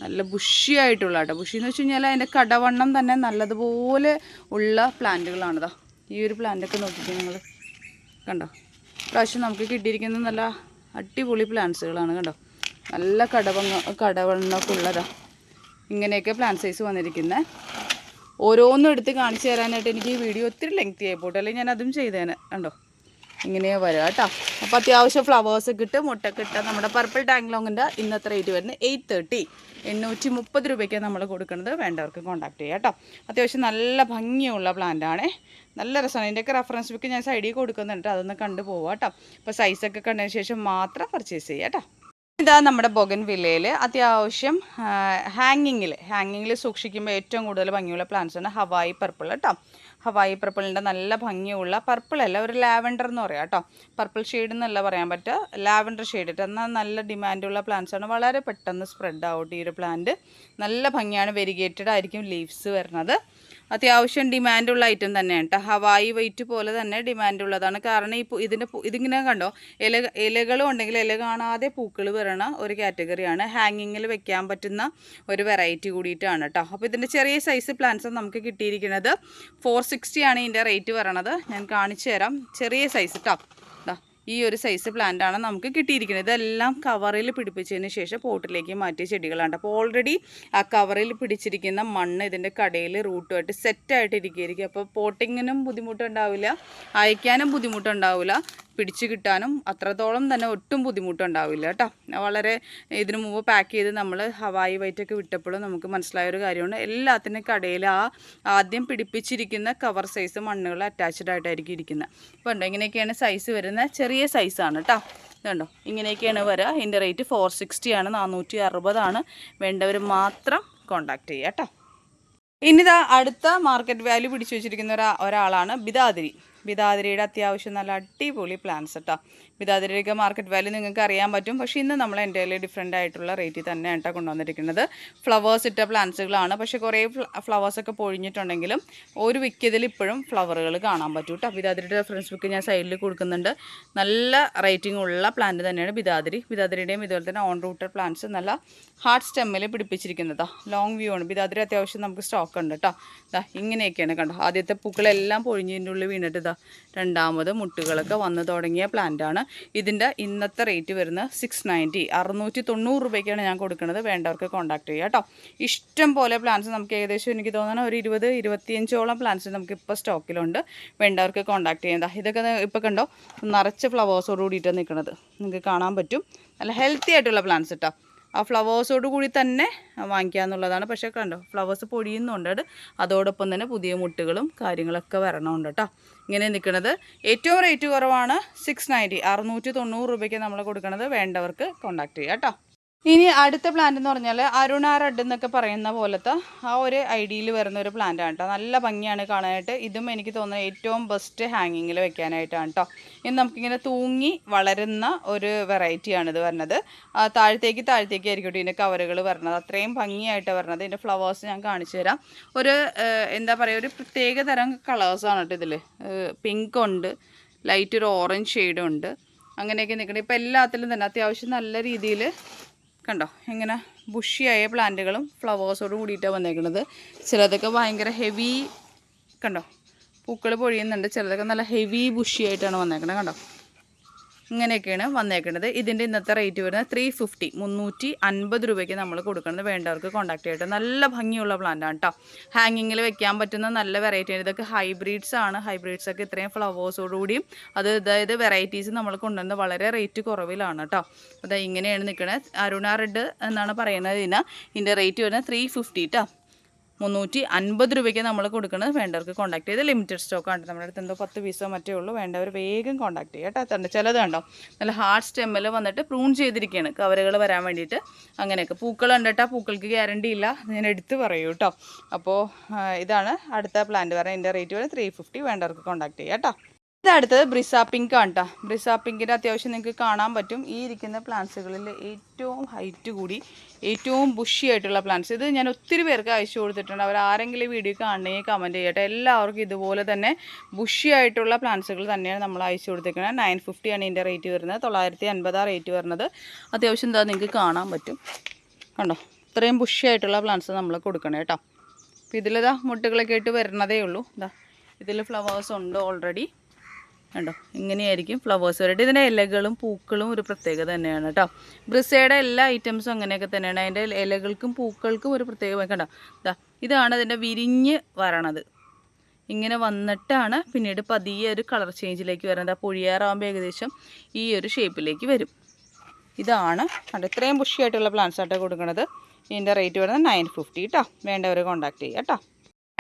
നല്ല ബുഷി ആയിട്ടുള്ള കേട്ടോ. ബുഷി എന്ന് വെച്ച് കഴിഞ്ഞാൽ അതിൻ്റെ കടവണ്ണം തന്നെ നല്ലതുപോലെ ഉള്ള പ്ലാന്റുകളാണിതാ. ഈ ഒരു പ്ലാന്റൊക്കെ നോക്കിയിട്ട് നിങ്ങൾ കണ്ടോ പ്രാവശ്യം നമുക്ക് കിട്ടിയിരിക്കുന്നത് നല്ല അടിപൊളി പ്ലാന്റ്സുകളാണ്. കണ്ടോ നല്ല കടവണ്ണമൊക്കെ ഉള്ളതാ. ഇങ്ങനെയൊക്കെ പ്ലാന്റ് സൈസ് വന്നിരിക്കുന്നത്. ഓരോന്നും എടുത്ത് കാണിച്ചു തരാനായിട്ട് എനിക്ക് ഈ വീഡിയോ ഒത്തിരി ലെങ്തി ആയിപ്പോട്ടെ, അല്ലെങ്കിൽ ഞാൻ അതും ചെയ്തേനെ. കണ്ടോ ഇങ്ങനെയാ വരിക കേട്ടോ. അപ്പോൾ അത്യാവശ്യം ഫ്ലവേഴ്സ് കിട്ടും മുട്ടൊക്കെ ഇട്ടാൽ നമ്മുടെ പർപ്പിൾ ടാങ്ലോങ്ങിൻ്റെ ഇന്നത്തെ റേറ്റ് വരുന്നത് 830 830 രൂപയ്ക്കാണ് നമ്മൾ കൊടുക്കുന്നത്. വേണ്ടവർക്ക് കോൺടാക്ട് ചെയ്യാം കേട്ടോ. അത്യാവശ്യം നല്ല ഭംഗിയുള്ള പ്ലാന്റാണ്. നല്ല രസമാണ്. ഇതിൻ്റെയൊക്കെ റെഫറൻസ് ബുക്ക് ഞാൻ സൈഡിൽ കൊടുക്കുന്നുണ്ട്. അതൊന്ന് കണ്ടു പോവാം കേട്ടോ. അപ്പോൾ സൈസൊക്കെ കണ്ടതിന് ശേഷം മാത്രം പർച്ചേസ് ചെയ്യാം കേട്ടോ. ഇതാ നമ്മുടെ ബൊഗൻവില്ലയിൽ അത്യാവശ്യം ഹാങ്ങിങ്ങിൽ സൂക്ഷിക്കുമ്പോൾ ഏറ്റവും കൂടുതൽ ഭംഗിയുള്ള പ്ലാന്റ്സാണ് ഹവായി പർപ്പിൾ കേട്ടോ. ഹവായി പർപ്പിളിൻ്റെ നല്ല ഭംഗിയുള്ള പർപ്പിളല്ല ഒരു ലാവൻഡർ എന്ന് പറയാം കേട്ടോ. പർപ്പിൾ ഷെയ്ഡ് എന്നല്ല പറയാൻ പറ്റുക, ലാവൻഡർ ഷെയ്ഡ് ഇട്ട് എന്നാൽ നല്ല ഡിമാൻഡുള്ള പ്ലാന്റ്സാണ്. വളരെ പെട്ടെന്ന് സ്പ്രെഡ് ആവട്ടെ ഈ ഒരു പ്ലാന്റ്. നല്ല ഭംഗിയാണ്. വെരിഗേറ്റഡ് ആയിരിക്കും ലീവ്സ് വരുന്നത്. അത്യാവശ്യം ഡിമാൻഡുള്ള ഐറ്റം തന്നെയാണ് കേട്ടോ. ഹവായി വൈറ്റ് പോലെ തന്നെ ഡിമാൻഡുള്ളതാണ്. കാരണം ഇതിങ്ങനെ കണ്ടോ ഇലകളും ഉണ്ടെങ്കിൽ ഇല കാണാതെ പൂക്കൾ വരണ ഒരു കാറ്റഗറിയാണ്. ഹാങ്ങിങ്ങിൽ വെക്കാൻ പറ്റുന്ന ഒരു വെറൈറ്റി കൂടിയിട്ടാണ് കേട്ടോ. അപ്പോൾ ഇതിൻ്റെ ചെറിയ സൈസ് പ്ലാന്റ്സ് നമുക്ക് കിട്ടിയിരിക്കുന്നത് 460 ആണ് ഇതിൻ്റെ റേറ്റ് വരണത്. ഞാൻ കാണിച്ചു തരാം. ചെറിയ സൈസ് കേട്ടോ. ഈ ഒരു സൈസ് പ്ലാന്റാണ് നമുക്ക് കിട്ടിയിരിക്കുന്നത്. ഇതെല്ലാം കവറിൽ പിടിപ്പിച്ചതിന് ശേഷം പോട്ടിലേക്ക് മാറ്റിയ ചെടികളാണ്. അപ്പോൾ ഓൾറെഡി ആ കവറിൽ പിടിച്ചിരിക്കുന്ന മണ്ണ് ഇതിൻ്റെ കടയിൽ റൂട്ടുമായിട്ട് സെറ്റായിട്ട് ഇരിക്കുകയായിരിക്കും. അപ്പോൾ പോട്ടിങ്ങിനും ബുദ്ധിമുട്ടുണ്ടാവില്ല, അയക്കാനും ബുദ്ധിമുട്ടുണ്ടാവില്ല, പിടിച്ചു കിട്ടാനും അത്രത്തോളം തന്നെ ഒട്ടും ബുദ്ധിമുട്ടുണ്ടാവില്ല കേട്ടോ. വളരെ ഇതിനു മുമ്പ് പാക്ക് ചെയ്ത് നമ്മൾ ഹവായി വൈറ്റൊക്കെ വിട്ടപ്പോഴും നമുക്ക് മനസ്സിലായൊരു കാര്യമാണ്. എല്ലാത്തിനും കടയിൽ ആദ്യം പിടിപ്പിച്ചിരിക്കുന്ന കവർ സൈസ് മണ്ണുകൾ അറ്റാച്ച്ഡ് ആയിട്ടായിരിക്കും ഇരിക്കുന്നത്. അപ്പോൾ ഉണ്ടോ ഇങ്ങനെയൊക്കെയാണ് സൈസ് വരുന്നത്. ചെറിയ സൈസാണ് കേട്ടോ. ഇതുണ്ടോ ഇങ്ങനെയൊക്കെയാണ് വരിക. ഇതിൻ്റെ റേറ്റ് 460 ആണ്, 460 ആണ്. വേണ്ടവർ മാത്രം കോൺടാക്ട് ചെയ്യുക കേട്ടോ. ഇനിതാ അടുത്ത മാർക്കറ്റ് വാല്യൂ പിടിച്ചു വെച്ചിരിക്കുന്ന ഒരാളാണ് ബിദാതിരി. ബിദാതിരിയുടെ അത്യാവശ്യം നല്ല അടിപൊളി പ്ലാന്റ്സ് കേട്ടോ. വിധാതിരിക മാർക്കറ്റ് വാല്യൂ നിങ്ങൾക്ക് അറിയാൻ പറ്റും. പക്ഷേ ഇന്ന് നമ്മൾ എൻ്റെ ഡിഫറെൻ്റ് ആയിട്ടുള്ള റേറ്റിൽ തന്നെയാണ് കേട്ടോ കൊണ്ടുവന്നിരിക്കുന്നത്. ഫ്ലവേഴ്സ് ഇട്ട പ്ലാന്റ്സുകളാണ്. പക്ഷേ കുറേ ഫ്ലവേഴ്സൊക്കെ പൊഴിഞ്ഞിട്ടുണ്ടെങ്കിലും ഒരു വിക്കതിൽ ഇപ്പോഴും ഫ്ലവറുകൾ കാണാൻ പറ്റും കേട്ടോ. ബിദാതിരിയുടെ റെഫറൻസ് ബുക്ക് ഞാൻ സൈഡിൽ കൊടുക്കുന്നുണ്ട്. നല്ല റേറ്റിംഗ് ഉള്ള പ്ലാന്റ് തന്നെയാണ് ബിദാതിരിയുടെയും ഇതുപോലെ തന്നെ ഓൺ റൂട്ടഡ് പ്ലാന്റ്സ് നല്ല ഹാർഡ് സ്റ്റെമ്മിൽ പിടിപ്പിച്ചിരിക്കുന്നതാ. ലോങ് വ്യൂ ആണ്. ബിദാതിരി അത്യാവശ്യം നമുക്ക് സ്റ്റോക്ക് ഉണ്ട് കേട്ടോ. ഇതാ ഇങ്ങനെയൊക്കെയാണ് കണ്ടോ. ആദ്യത്തെ പൂക്കളെല്ലാം പൊഴിഞ്ഞതിൻ്റെ ഉള്ളിൽ വീണിട്ട് ഇതാ രണ്ടാമത് മുട്ടുകളൊക്കെ വന്ന് തുടങ്ങിയ പ്ലാന്റാണ്. ഇതിൻ്റെ ഇന്നത്തെ റേറ്റ് വരുന്നത് 690 690 രൂപയ്ക്കാണ് ഞാൻ കൊടുക്കുന്നത്. വേണ്ടവർക്ക് കോൺടാക്ട് ചെയ്യുക കേട്ടോ. ഇഷ്ടം പോലെ പ്ലാന്റ്സ് നമുക്ക് ഏകദേശം എനിക്ക് തോന്നുന്നു ഒരു 20-25ഓളം പ്ലാന്റ്സ് നമുക്ക് ഇപ്പോൾ സ്റ്റോക്കിലുണ്ട്. വേണ്ടവർക്ക് കോൺടാക്ട് ചെയ്യുന്നതാ. ഇതൊക്കെ ഇപ്പോൾ കണ്ടോ നിറച്ച് ഫ്ലവേഴ്സോട് കൂടിയിട്ട് നിൽക്കുന്നത് നിങ്ങൾക്ക് കാണാൻ പറ്റും. നല്ല ഹെൽത്തി ആയിട്ടുള്ള പ്ലാന്റ്സ് കേട്ടോ. ആ ഫ്ലവേഴ്സോട് കൂടി തന്നെ വാങ്ങിക്കുക എന്നുള്ളതാണ്. പക്ഷേ കണ്ടോ ഫ്ലവേഴ്സ് പൊടിയുന്നുണ്ട്. അതോടൊപ്പം തന്നെ പുതിയ മുട്ടുകളും കാര്യങ്ങളൊക്കെ വരണമുണ്ട് കേട്ടോ. ഇങ്ങനെ നിൽക്കുന്നത് ഏറ്റവും റേറ്റ് കുറവാണ് 690 690 രൂപയ്ക്ക് നമ്മൾ കൊടുക്കുന്നത്. വേണ്ടവർക്ക് കോൺടാക്ട് ചെയ്യുക കേട്ടോ. ഇനി അടുത്ത പ്ലാന്റ് എന്ന് പറഞ്ഞാൽ അരുണ റെഡ് എന്നൊക്കെ പറയുന്ന പോലത്തെ ആ ഒരു ഐഡിയയിൽ വരുന്ന ഒരു പ്ലാന്റ് ആണ് കേട്ടോ. നല്ല ഭംഗിയാണ് കാണാനായിട്ട്. ഇതും എനിക്ക് തോന്നുന്നത് ഏറ്റവും ബെസ്റ്റ് ഹാങ്ങിങ്ങിൽ വെക്കാനായിട്ടാണ് കേട്ടോ. ഇനി നമുക്കിങ്ങനെ തൂങ്ങി വളരുന്ന ഒരു വെറൈറ്റിയാണ് ഇത് വരുന്നത്. താഴത്തേക്ക് ആയിരിക്കും ഇതിൻ്റെ കവറുകൾ വരുന്നത്. അത്രയും ഭംഗിയായിട്ട് വരുന്നത്. ഇതിൻ്റെ ഫ്ലവേഴ്സ് ഞാൻ കാണിച്ചു തരാം. ഒരു എന്താ പറയുക ഒരു പ്രത്യേക തരം കളേഴ്സാണ് കേട്ടോ ഇതിൽ. പിങ്ക് ഉണ്ട്, ലൈറ്റ് ഒരു ഓറഞ്ച് ഷെയ്ഡും ഉണ്ട്. അങ്ങനെയൊക്കെ നിൽക്കുന്നത്. ഇപ്പോൾ എല്ലാത്തിലും തന്നെ അത്യാവശ്യം നല്ല രീതിയിൽ കണ്ടോ ഇങ്ങനെ ബുഷിയായ പ്ലാന്റുകളും ഫ്ലവേഴ്സോട് കൂടിയിട്ടാണ് വന്നേക്കുന്നത്. ചിലതൊക്കെ ഭയങ്കര ഹെവി കണ്ടോ പൂക്കൾ പൊഴിയുന്നുണ്ട്. ചിലതൊക്കെ നല്ല ഹെവി ബുഷിയായിട്ടാണ് വന്നേക്കുന്നത്. കണ്ടോ ഇങ്ങനെയൊക്കെയാണ് വന്നേക്കുന്നത്. ഇതിൻ്റെ ഇന്നത്തെ റേറ്റ് വരുന്നത് 350 രൂപയ്ക്ക് നമ്മൾ കൊടുക്കുന്നത്. വേണ്ടവർക്ക് കോൺടാക്ട് ചെയ്യട്ടെ. നല്ല ഭംഗിയുള്ള പ്ലാന്റാണ് കേട്ടോ. ഹാങ്ങിങ്ങിൽ വെക്കാൻ പറ്റുന്ന നല്ല വെറൈറ്റിയാണ്. ഇതൊക്കെ ഹൈബ്രിഡ്സ് ആണ്. ഹൈബ്രിഡ്സൊക്കെ ഇത്രയും ഫ്ലവേഴ്സോടുകൂടിയും അതായത് വെറൈറ്റീസ് നമ്മൾ കൊണ്ടുവന്നത് വളരെ റേറ്റ് കുറവിലാണ് കേട്ടോ. അത് ഇങ്ങനെയാണ് നിൽക്കുന്നത്. അരുണ റെഡ് എന്നാണ് പറയുന്നത്. ഇതിൻ്റെ റേറ്റ് വരുന്നത് 350 കേട്ടോ. 350 രൂപയ്ക്ക് നമ്മൾ കൊടുക്കുന്നത്. വേണ്ടവർക്ക് കോൺടാക്ട് ചെയ്ത് ലിമിറ്റഡ് സ്റ്റോക്കാണ്. നമ്മുടെ അടുത്ത് എന്തോ 10 പീസോ മറ്റേ ഉള്ളൂ. വേണ്ടവർ വേഗം കോൺടാക്ട് ചെയ്യുക കേട്ടോ. ചിലത് കണ്ടോ നല്ല ഹാർഡ് സ്റ്റെമ്മിൽ വന്നിട്ട് പ്രൂൺ ചെയ്തിരിക്കുകയാണ് കവറുകൾ വരാൻ വേണ്ടിയിട്ട്. അങ്ങനെയൊക്കെ പൂക്കൾ ഉണ്ട് കേട്ടോ. പൂക്കൾക്ക് ഗ്യാരണ്ടി ഇല്ല, ഞാൻ എടുത്ത് പറയൂ കേട്ടോ. അപ്പോൾ ഇതാണ് അടുത്ത പ്ലാന്റ് പറയുന്നത്. ഇതിൻ്റെ റേറ്റ് വരുന്നത് 350. വേണ്ടവർക്ക് കോൺടാക്ട് ചെയ്യുക കേട്ടോ. ഇതടുത്തത് ബ്രിസ പിങ്ക് ആണ് കേട്ടോ. ബ്രിസ പിങ്കിൻ്റെ അത്യാവശ്യം നിങ്ങൾക്ക് കാണാൻ പറ്റും. ഈ ഇരിക്കുന്ന പ്ലാന്റ്സുകളിൽ ഏറ്റവും ഹൈറ്റ് കൂടി ഏറ്റവും ബുഷി ആയിട്ടുള്ള പ്ലാന്റ്സ്. ഇത് ഞാൻ ഒത്തിരി പേർക്ക് അയച്ചു കൊടുത്തിട്ടുണ്ട്. അവർ ആരെങ്കിലും വീഡിയോ കാണണമെങ്കിൽ കമൻറ്റ് ചെയ്യട്ടെ. എല്ലാവർക്കും ഇതുപോലെ തന്നെ ബുഷി ആയിട്ടുള്ള പ്ലാന്റ്സുകൾ തന്നെയാണ് നമ്മൾ അയച്ചു കൊടുത്തിരിക്കുന്നത്. 950 ആണ് ഇതിൻ്റെ റേറ്റ് വരുന്നത്. 950 റേറ്റ് വരുന്നത്. അത്യാവശ്യം എന്താ നിങ്ങൾക്ക് കാണാൻ പറ്റും കണ്ടോ. ഇത്രയും ബുഷി ആയിട്ടുള്ള പ്ലാന്റ്സ് നമ്മൾ കൊടുക്കണം കേട്ടോ. അപ്പോൾ ഇതിലിതാ മുട്ടുകളൊക്കെ ആയിട്ട് വരുന്നതേ ഉള്ളൂ. ഇതാ ഇതിൽ ഫ്ലവേഴ്സ് ഉണ്ട് ഓൾറെഡി കണ്ടോ. ഇങ്ങനെയായിരിക്കും ഫ്ലവേഴ്സ് വരട്ടെ. ഇതിൻ്റെ ഇലകളും പൂക്കളും ഒരു പ്രത്യേകത തന്നെയാണ് കേട്ടോ. ബ്രിസയുടെ എല്ലാ ഐറ്റംസും അങ്ങനെയൊക്കെ തന്നെയാണ്. അതിൻ്റെ ഇലകൾക്കും പൂക്കൾക്കും ഒരു പ്രത്യേക കണ്ടോ. ഇതാണ് അതിൻ്റെ വിരിഞ്ഞ് വരണത്. ഇങ്ങനെ വന്നിട്ടാണ് പിന്നീട് പതിയെ ഒരു കളർ ചേഞ്ചിലേക്ക് വരുന്നത്. ആ പൊഴിയാറാകുമ്പോൾ ഏകദേശം ഈ ഒരു ഷേപ്പിലേക്ക് വരും. ഇതാണ് കണ്ടോ. ഇത്രയും ബുഷിയായിട്ടുള്ള പ്ലാന്റ്സ് ആയിട്ട് കൊടുക്കുന്നത്. ഇതിൻ്റെ റേറ്റ് വരുന്നത് 950 കേട്ടോ. വേണ്ടവർ കോൺടാക്ട് ചെയ്യുക കേട്ടോ.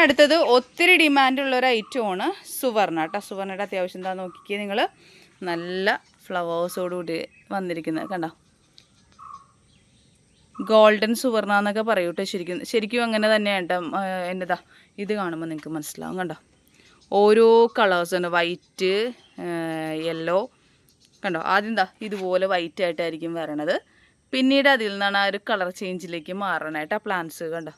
അടുത്തത് ഒത്തിരി ഡിമാൻഡുള്ളൊരു ഐറ്റമാണ് സുവർണ കേട്ടോ. സുവർണയുടെ അത്യാവശ്യം എന്താ നോക്കിക്കേ നിങ്ങൾ. നല്ല ഫ്ലവേഴ്സോടുകൂടി വന്നിരിക്കുന്നത് കണ്ടോ. ഗോൾഡൻ സുവർണ എന്നൊക്കെ പറയൂ കേട്ടോ. ശരിക്കും അങ്ങനെ തന്നെയാണ് കേട്ടോ. എന്നതാ ഇത് കാണുമ്പോൾ നിങ്ങൾക്ക് മനസ്സിലാവും കണ്ടോ. ഓരോ കളേഴ്സാണ്. വൈറ്റ്, യെല്ലോ കണ്ടോ. ആദ്യം എന്താ ഇതുപോലെ വൈറ്റ് ആയിട്ടായിരിക്കും വരണത്. പിന്നീട് അതിൽ നിന്നാണ് ആ ഒരു കളർ ചേഞ്ചിലേക്ക് മാറണേട്ടോ പ്ലാന്റ്സ് കണ്ടോ.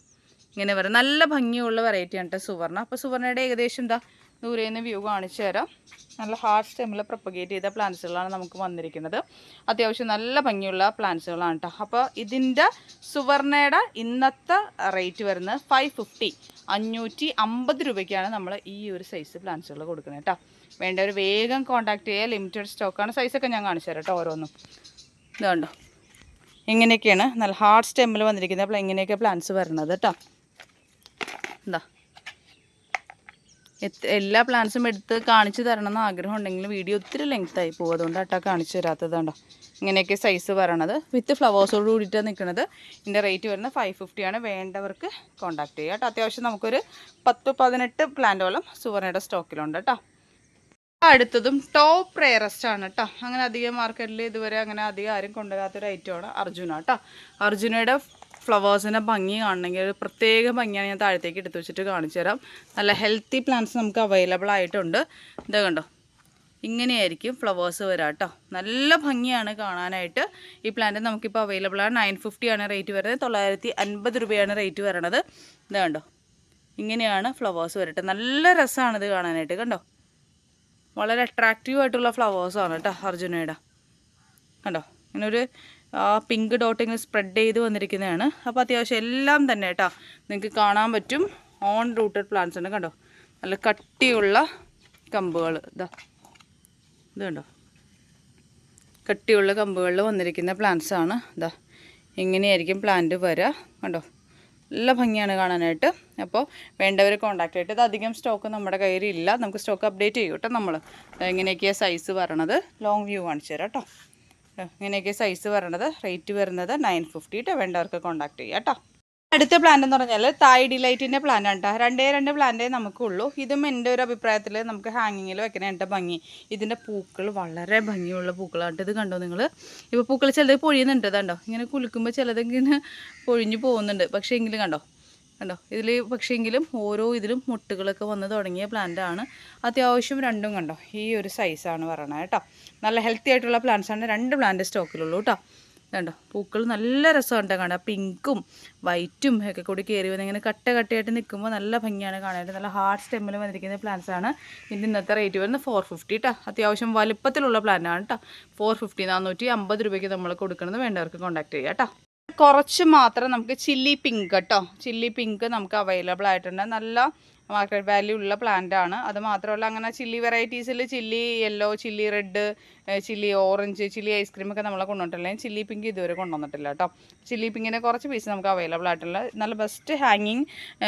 ഇങ്ങനെ വരും. നല്ല ഭംഗിയുള്ള വെറൈറ്റിയാണ് കേട്ടോ സുവർണ. അപ്പോൾ സുവർണയുടെ ഏകദേശം എന്താ ദൂരെ നിന്ന് വ്യൂ കാണിച്ചു തരാം. നല്ല ഹാർഡ് സ്റ്റെമ്മിൽ പ്രൊപ്പഗേറ്റ് ചെയ്ത പ്ലാന്റ്സുകളാണ് നമുക്ക് വന്നിരിക്കുന്നത്. അത്യാവശ്യം നല്ല ഭംഗിയുള്ള പ്ലാന്റ്സുകളാണ് കേട്ടോ. അപ്പോൾ ഇതിൻ്റെ സുവർണയുടെ ഇന്നത്തെ റേറ്റ് വരുന്നത് 550 രൂപയ്ക്കാണ് നമ്മൾ ഈ ഒരു സൈസ് പ്ലാന്റ്സുകൾ കൊടുക്കുന്നത് കേട്ടോ. വേണ്ടവർ വേഗം കോൺടാക്ട് ചെയ്യുക. ലിമിറ്റഡ് സ്റ്റോക്കാണ്. സൈസൊക്കെ ഞാൻ കാണിച്ചു തരാം കേട്ടോ ഓരോന്നും. ഇതുണ്ടോ ഇങ്ങനെയൊക്കെയാണ് നല്ല ഹാർഡ് സ്റ്റെമ്മിൽ വന്നിരിക്കുന്നത്. അപ്പോൾ ഇങ്ങനെയൊക്കെ പ്ലാന്റ്സ് വരുന്നത് കേട്ടോ. എന്താ എല്ലാ പ്ലാന്റ്സും എടുത്ത് കാണിച്ചു തരണമെന്ന് ആഗ്രഹം ഉണ്ടെങ്കിലും വീഡിയോ ഒത്തിരി ലെങ്ത്തായി പോകും. അതുകൊണ്ട് കേട്ടോ കാണിച്ചു തരാത്തത് കണ്ടോ. ഇങ്ങനെയൊക്കെ സൈസ് വരണത് വിത്ത് ഫ്ലവേഴ്സോട് കൂടിയിട്ടാണ് നിൽക്കുന്നത്. ഇതിൻ്റെ റേറ്റ് വരുന്നത് 550 ആണ്. വേണ്ടവർക്ക് കോൺടാക്ട് ചെയ്യുക കേട്ടോ. അത്യാവശ്യം നമുക്കൊരു 10-18 പ്ലാന്റോളം സുവർണയുടെ സ്റ്റോക്കിലുണ്ട് കേട്ടോ. അടുത്തതും ടോപ്പ് റെയറസ്റ്റ് ആണ് കേട്ടോ. അങ്ങനെ അധികം മാർക്കറ്റിൽ ഇതുവരെ അങ്ങനെ അധികം ആരും കൊണ്ടുവരാത്തൊരു ഐറ്റമാണ് അർജുന കേട്ടോ. അർജുനയുടെ ഫ്ലവേഴ്സിൻ്റെ ഭംഗി കാണണമെങ്കിൽ ഒരു പ്രത്യേക ഭംഗിയാണ്. ഞാൻ താഴത്തേക്ക് എടുത്ത് വെച്ചിട്ട് കാണിച്ചു തരാം. നല്ല ഹെൽത്തി പ്ലാന്റ്സ് നമുക്ക് അവൈലബിൾ ആയിട്ടുണ്ട്. ഇത് കണ്ടോ ഇങ്ങനെയായിരിക്കും ഫ്ലവേഴ്സ് വരാം കേട്ടോ. നല്ല ഭംഗിയാണ് കാണാനായിട്ട്. ഈ പ്ലാന്റ് നമുക്കിപ്പോൾ അവൈലബിൾ ആണ്. 950 ആണ് റേറ്റ് വരുന്നത്. 950 രൂപയാണ് റേറ്റ് വരണത്. ഇത് കണ്ടോ, ഇങ്ങനെയാണ് ഫ്ലവേഴ്സ് വരട്ടെ. നല്ല രസമാണിത് കാണാനായിട്ട്. കണ്ടോ, വളരെ അട്രാക്റ്റീവ് ആയിട്ടുള്ള ഫ്ലവേഴ്സാണ് കേട്ടോ അർജുനയുടെ. കണ്ടോ, ഇങ്ങനെ ഒരു പിങ്ക് ഡോട്ട് ഇങ്ങനെ സ്പ്രെഡ് ചെയ്ത് വന്നിരിക്കുന്നതാണ്. അപ്പോൾ അത്യാവശ്യം എല്ലാം തന്നെ കേട്ടോ നിങ്ങൾക്ക് കാണാൻ പറ്റും. ഓൺ റൂട്ടഡ് പ്ലാന്റ്സ് ആണ്. കണ്ടോ, നല്ല കട്ടിയുള്ള കമ്പുകൾ. ഇത് കണ്ടോ, കട്ടിയുള്ള കമ്പുകളിൽ വന്നിരിക്കുന്ന പ്ലാന്റ്സ് ആണ്. ഇതാ ഇങ്ങനെയായിരിക്കും പ്ലാന്റ് വരിക. കണ്ടോ, നല്ല ഭംഗിയാണ് കാണാനായിട്ട്. അപ്പോൾ വേണ്ടവർ കോൺടാക്ട് ചെയ്തിട്ട്. ഇത് അധികം സ്റ്റോക്ക് നമ്മുടെ കയ്യിലില്ല. നമുക്ക് സ്റ്റോക്ക് അപ്ഡേറ്റ് ചെയ്യും കേട്ടോ നമ്മൾ. ഇങ്ങനെയൊക്കെയാണ് സൈസ് വരണത്. ലോങ് വ്യൂ കാണിച്ചു തരാം കേട്ടോ. ഇങ്ങനെയൊക്കെ സൈസ് വരണത്. റേറ്റ് വരുന്നത് 950 കേട്ടോ. വേണ്ടവർക്ക് കോൺടാക്ട് ചെയ്യാം കേട്ടോ. അടുത്ത പ്ലാന്റ് എന്ന് പറഞ്ഞാൽ തായ് ഡിലൈറ്റിൻ്റെ പ്ലാന്റ് ആണ് കേട്ടോ. രണ്ട് പ്ലാന്റേ നമുക്കുള്ളൂ. ഇതും എൻ്റെ ഒരു അഭിപ്രായത്തിൽ നമുക്ക് ഹാങ്ങിങ്ങിൽ വെക്കണ എൻ്റെ ഭംഗി. ഇതിൻ്റെ പൂക്കൾ വളരെ ഭംഗിയുള്ള പൂക്കളാണ്. ഇത് കണ്ടോ നിങ്ങൾ? ഇപ്പോൾ പൂക്കൾ ചിലത് പൊഴിയുന്നുണ്ട്. കണ്ടോ, ഇങ്ങനെ കുലുക്കുമ്പോൾ ചിലതിങ്ങനെ പൊഴിഞ്ഞു പോകുന്നുണ്ട്. പക്ഷേ എങ്കിലും കണ്ടോ ഇതിൽ പക്ഷേ എങ്കിലും ഓരോ ഇതിലും മുട്ടുകളൊക്കെ വന്ന് തുടങ്ങിയ പ്ലാന്റാണ്. അത്യാവശ്യം രണ്ടും കണ്ടോ ഈ ഒരു സൈസാണ് പറയണത് കേട്ടോ. നല്ല ഹെൽത്തി ആയിട്ടുള്ള പ്ലാന്റ്സാണ്. 2 പ്ലാന്റ് സ്റ്റോക്കിലുള്ളൂ കേട്ടോ. കണ്ടോ, പൂക്കൾ നല്ല രസമുണ്ട് കാണാൻ. പിങ്കും വൈറ്റും ഒക്കെ കൂടി കയറി വന്ന് ഇങ്ങനെ കട്ടയായിട്ട് നിൽക്കുമ്പോൾ നല്ല ഭംഗിയാണ് കാണാനായിട്ട്. നല്ല ഹാർഡ് സ്റ്റെമ്മിൽ വന്നിരിക്കുന്ന പ്ലാന്റ്സാണ്. ഇതിൻ്റെ ഇന്നത്തെ റേറ്റ് വരുന്നത് 450 കേട്ടോ. അത്യാവശ്യം വലുപ്പത്തിലുള്ള പ്ലാന്റാണ് കേട്ടോ. 450 450 രൂപയ്ക്ക് നമ്മൾ കൊടുക്കുന്നത്. വേണ്ടവർക്ക് കോൺടാക്ട് ചെയ്യാം കേട്ടോ. കുറച്ച് മാത്രം നമുക്ക് ചില്ലി പിങ്ക് കേട്ടോ. ചില്ലി പിങ്ക് നമുക്ക് അവൈലബിൾ ആയിട്ടുണ്ട്. നല്ല മാർക്കറ്റ് വാല്യൂ ഉള്ള പ്ലാന്റ് ആണ്. അത് മാത്രമല്ല അങ്ങനെ ചില്ലി വെറൈറ്റീസിൽ chilli yellow, chilli red, chilli orange, chilli ice cream ഒക്കെ നമ്മളെ കൊണ്ടുവന്നിട്ടില്ല. ചില്ലി പിങ്ക് ഇതുവരെ കൊണ്ടുവന്നിട്ടില്ല കേട്ടോ. ചില്ലി പിങ്കിൻ്റെ കുറച്ച് പീസ് നമുക്ക് അവൈലബിൾ ആയിട്ടുള്ള നല്ല ബെസ്റ്റ് ഹാങ്ങിങ്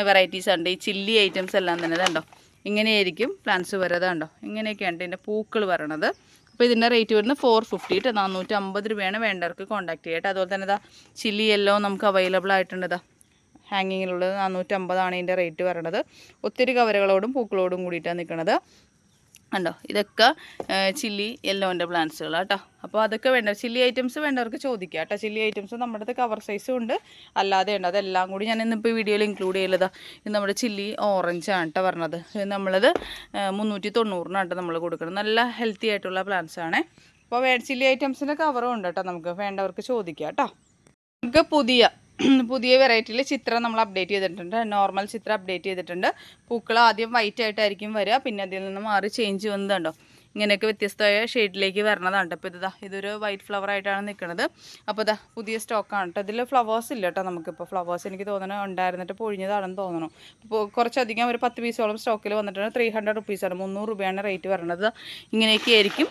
വെറൈറ്റീസ് ഉണ്ട്. ഈ ചില്ലി ഐറ്റംസ് എല്ലാം തന്നെ ഇതുണ്ടോ ഇങ്ങനെയായിരിക്കും പ്ലാന്റ്സ് വരുന്നത്. കണ്ടോ, ഇങ്ങനെയൊക്കെയാണ് ഇതിൻ്റെ പൂക്കൾ വരണത്. അപ്പോൾ ഇതിൻ്റെ റേറ്റ് വരുന്നത് 450 കേട്ടോ. 450 രൂപയാണ്. വേണ്ടവർക്ക് കോൺടാക്ട് ചെയ്യട്ടെ. അതുപോലെ തന്നെ ഇതാ ചില്ലി യെല്ലോ നമുക്ക് അവൈലബിൾ ആയിട്ടുണ്ട്. ഇതാ ഹാങ്ങിങ്ങിലുള്ളത് 450 ഇതിൻ്റെ റേറ്റ് വരണത്. ഒത്തിരി കവറുകളോടും പൂക്കളോടും കൂടിയിട്ടാണ് നിൽക്കുന്നത്. കണ്ടോ, ഇതൊക്കെ ചില്ലി യെല്ലോൻ്റെ പ്ലാന്റ്സുകൾ കേട്ടോ. അപ്പോൾ അതൊക്കെ ചില്ലി ഐറ്റംസ് വേണ്ടവർക്ക് ചോദിക്കുക കേട്ടോ. ചില്ലി ഐറ്റംസ് നമ്മുടെ അടുത്ത് കവർ സൈസും ഉണ്ട്, അല്ലാതെ ഉണ്ട്. അതെല്ലാം കൂടി ഞാൻ ഇന്നിപ്പോൾ വീഡിയോയിൽ ഇൻക്ലൂഡ് ചെയ്യലതാ. ഇത് നമ്മുടെ ചില്ലി ഓറഞ്ചാണ് കേട്ടോ പറഞ്ഞത്. നമ്മളത് 390 നമ്മൾ കൊടുക്കണം. നല്ല ഹെൽത്തി ആയിട്ടുള്ള പ്ലാന്റ്സ് ആണ്. അപ്പോൾ ചില്ലി ഐറ്റംസിൻ്റെ കവറും ഉണ്ട് കേട്ടോ. നമുക്ക് വേണ്ടവർക്ക് ചോദിക്കുക കേട്ടോ. നമുക്ക് പുതിയ വെറൈറ്റിയിൽ ചിത്രം നമ്മൾ അപ്ഡേറ്റ് ചെയ്തിട്ടുണ്ട്. നോർമൽ ചിത്രം അപ്ഡേറ്റ് ചെയ്തിട്ടുണ്ട്. പൂക്കൾ ആദ്യം വൈറ്റ് ആയിട്ടായിരിക്കും വരിക. പിന്നെ അതിൽ നിന്ന് മാറി ചേഞ്ച് വന്നതുണ്ടോ ഇങ്ങനെയൊക്കെ വ്യത്യസ്തമായ ഷെയ്ഡിലേക്ക് വരണതാണ് കേട്ടോ. ഇപ്പോൾ ഇതൊരു വൈറ്റ് ഫ്ലവർ ആയിട്ടാണ് നിൽക്കുന്നത്. അപ്പോൾ പുതിയ സ്റ്റോക്കാണ് കേട്ടോ. ഇതിൽ ഫ്ലവേഴ്സ് ഇല്ല കേട്ടോ. നമുക്കിപ്പോൾ ഫ്ലവേഴ്സ് എനിക്ക് തോന്നുന്നു ഉണ്ടായിരുന്നിട്ട് പൊഴിഞ്ഞതാണെന്ന് തോന്നുന്നു. ഇപ്പോൾ കുറച്ചധികം ഒരു 10 പീസോളം സ്റ്റോക്കിൽ വന്നിട്ടുണ്ട്. 300 റുപ്പീസാണ്, 300 രൂപയാണ് റേറ്റ് വരണത്. ഇങ്ങനെയൊക്കെ ആയിരിക്കും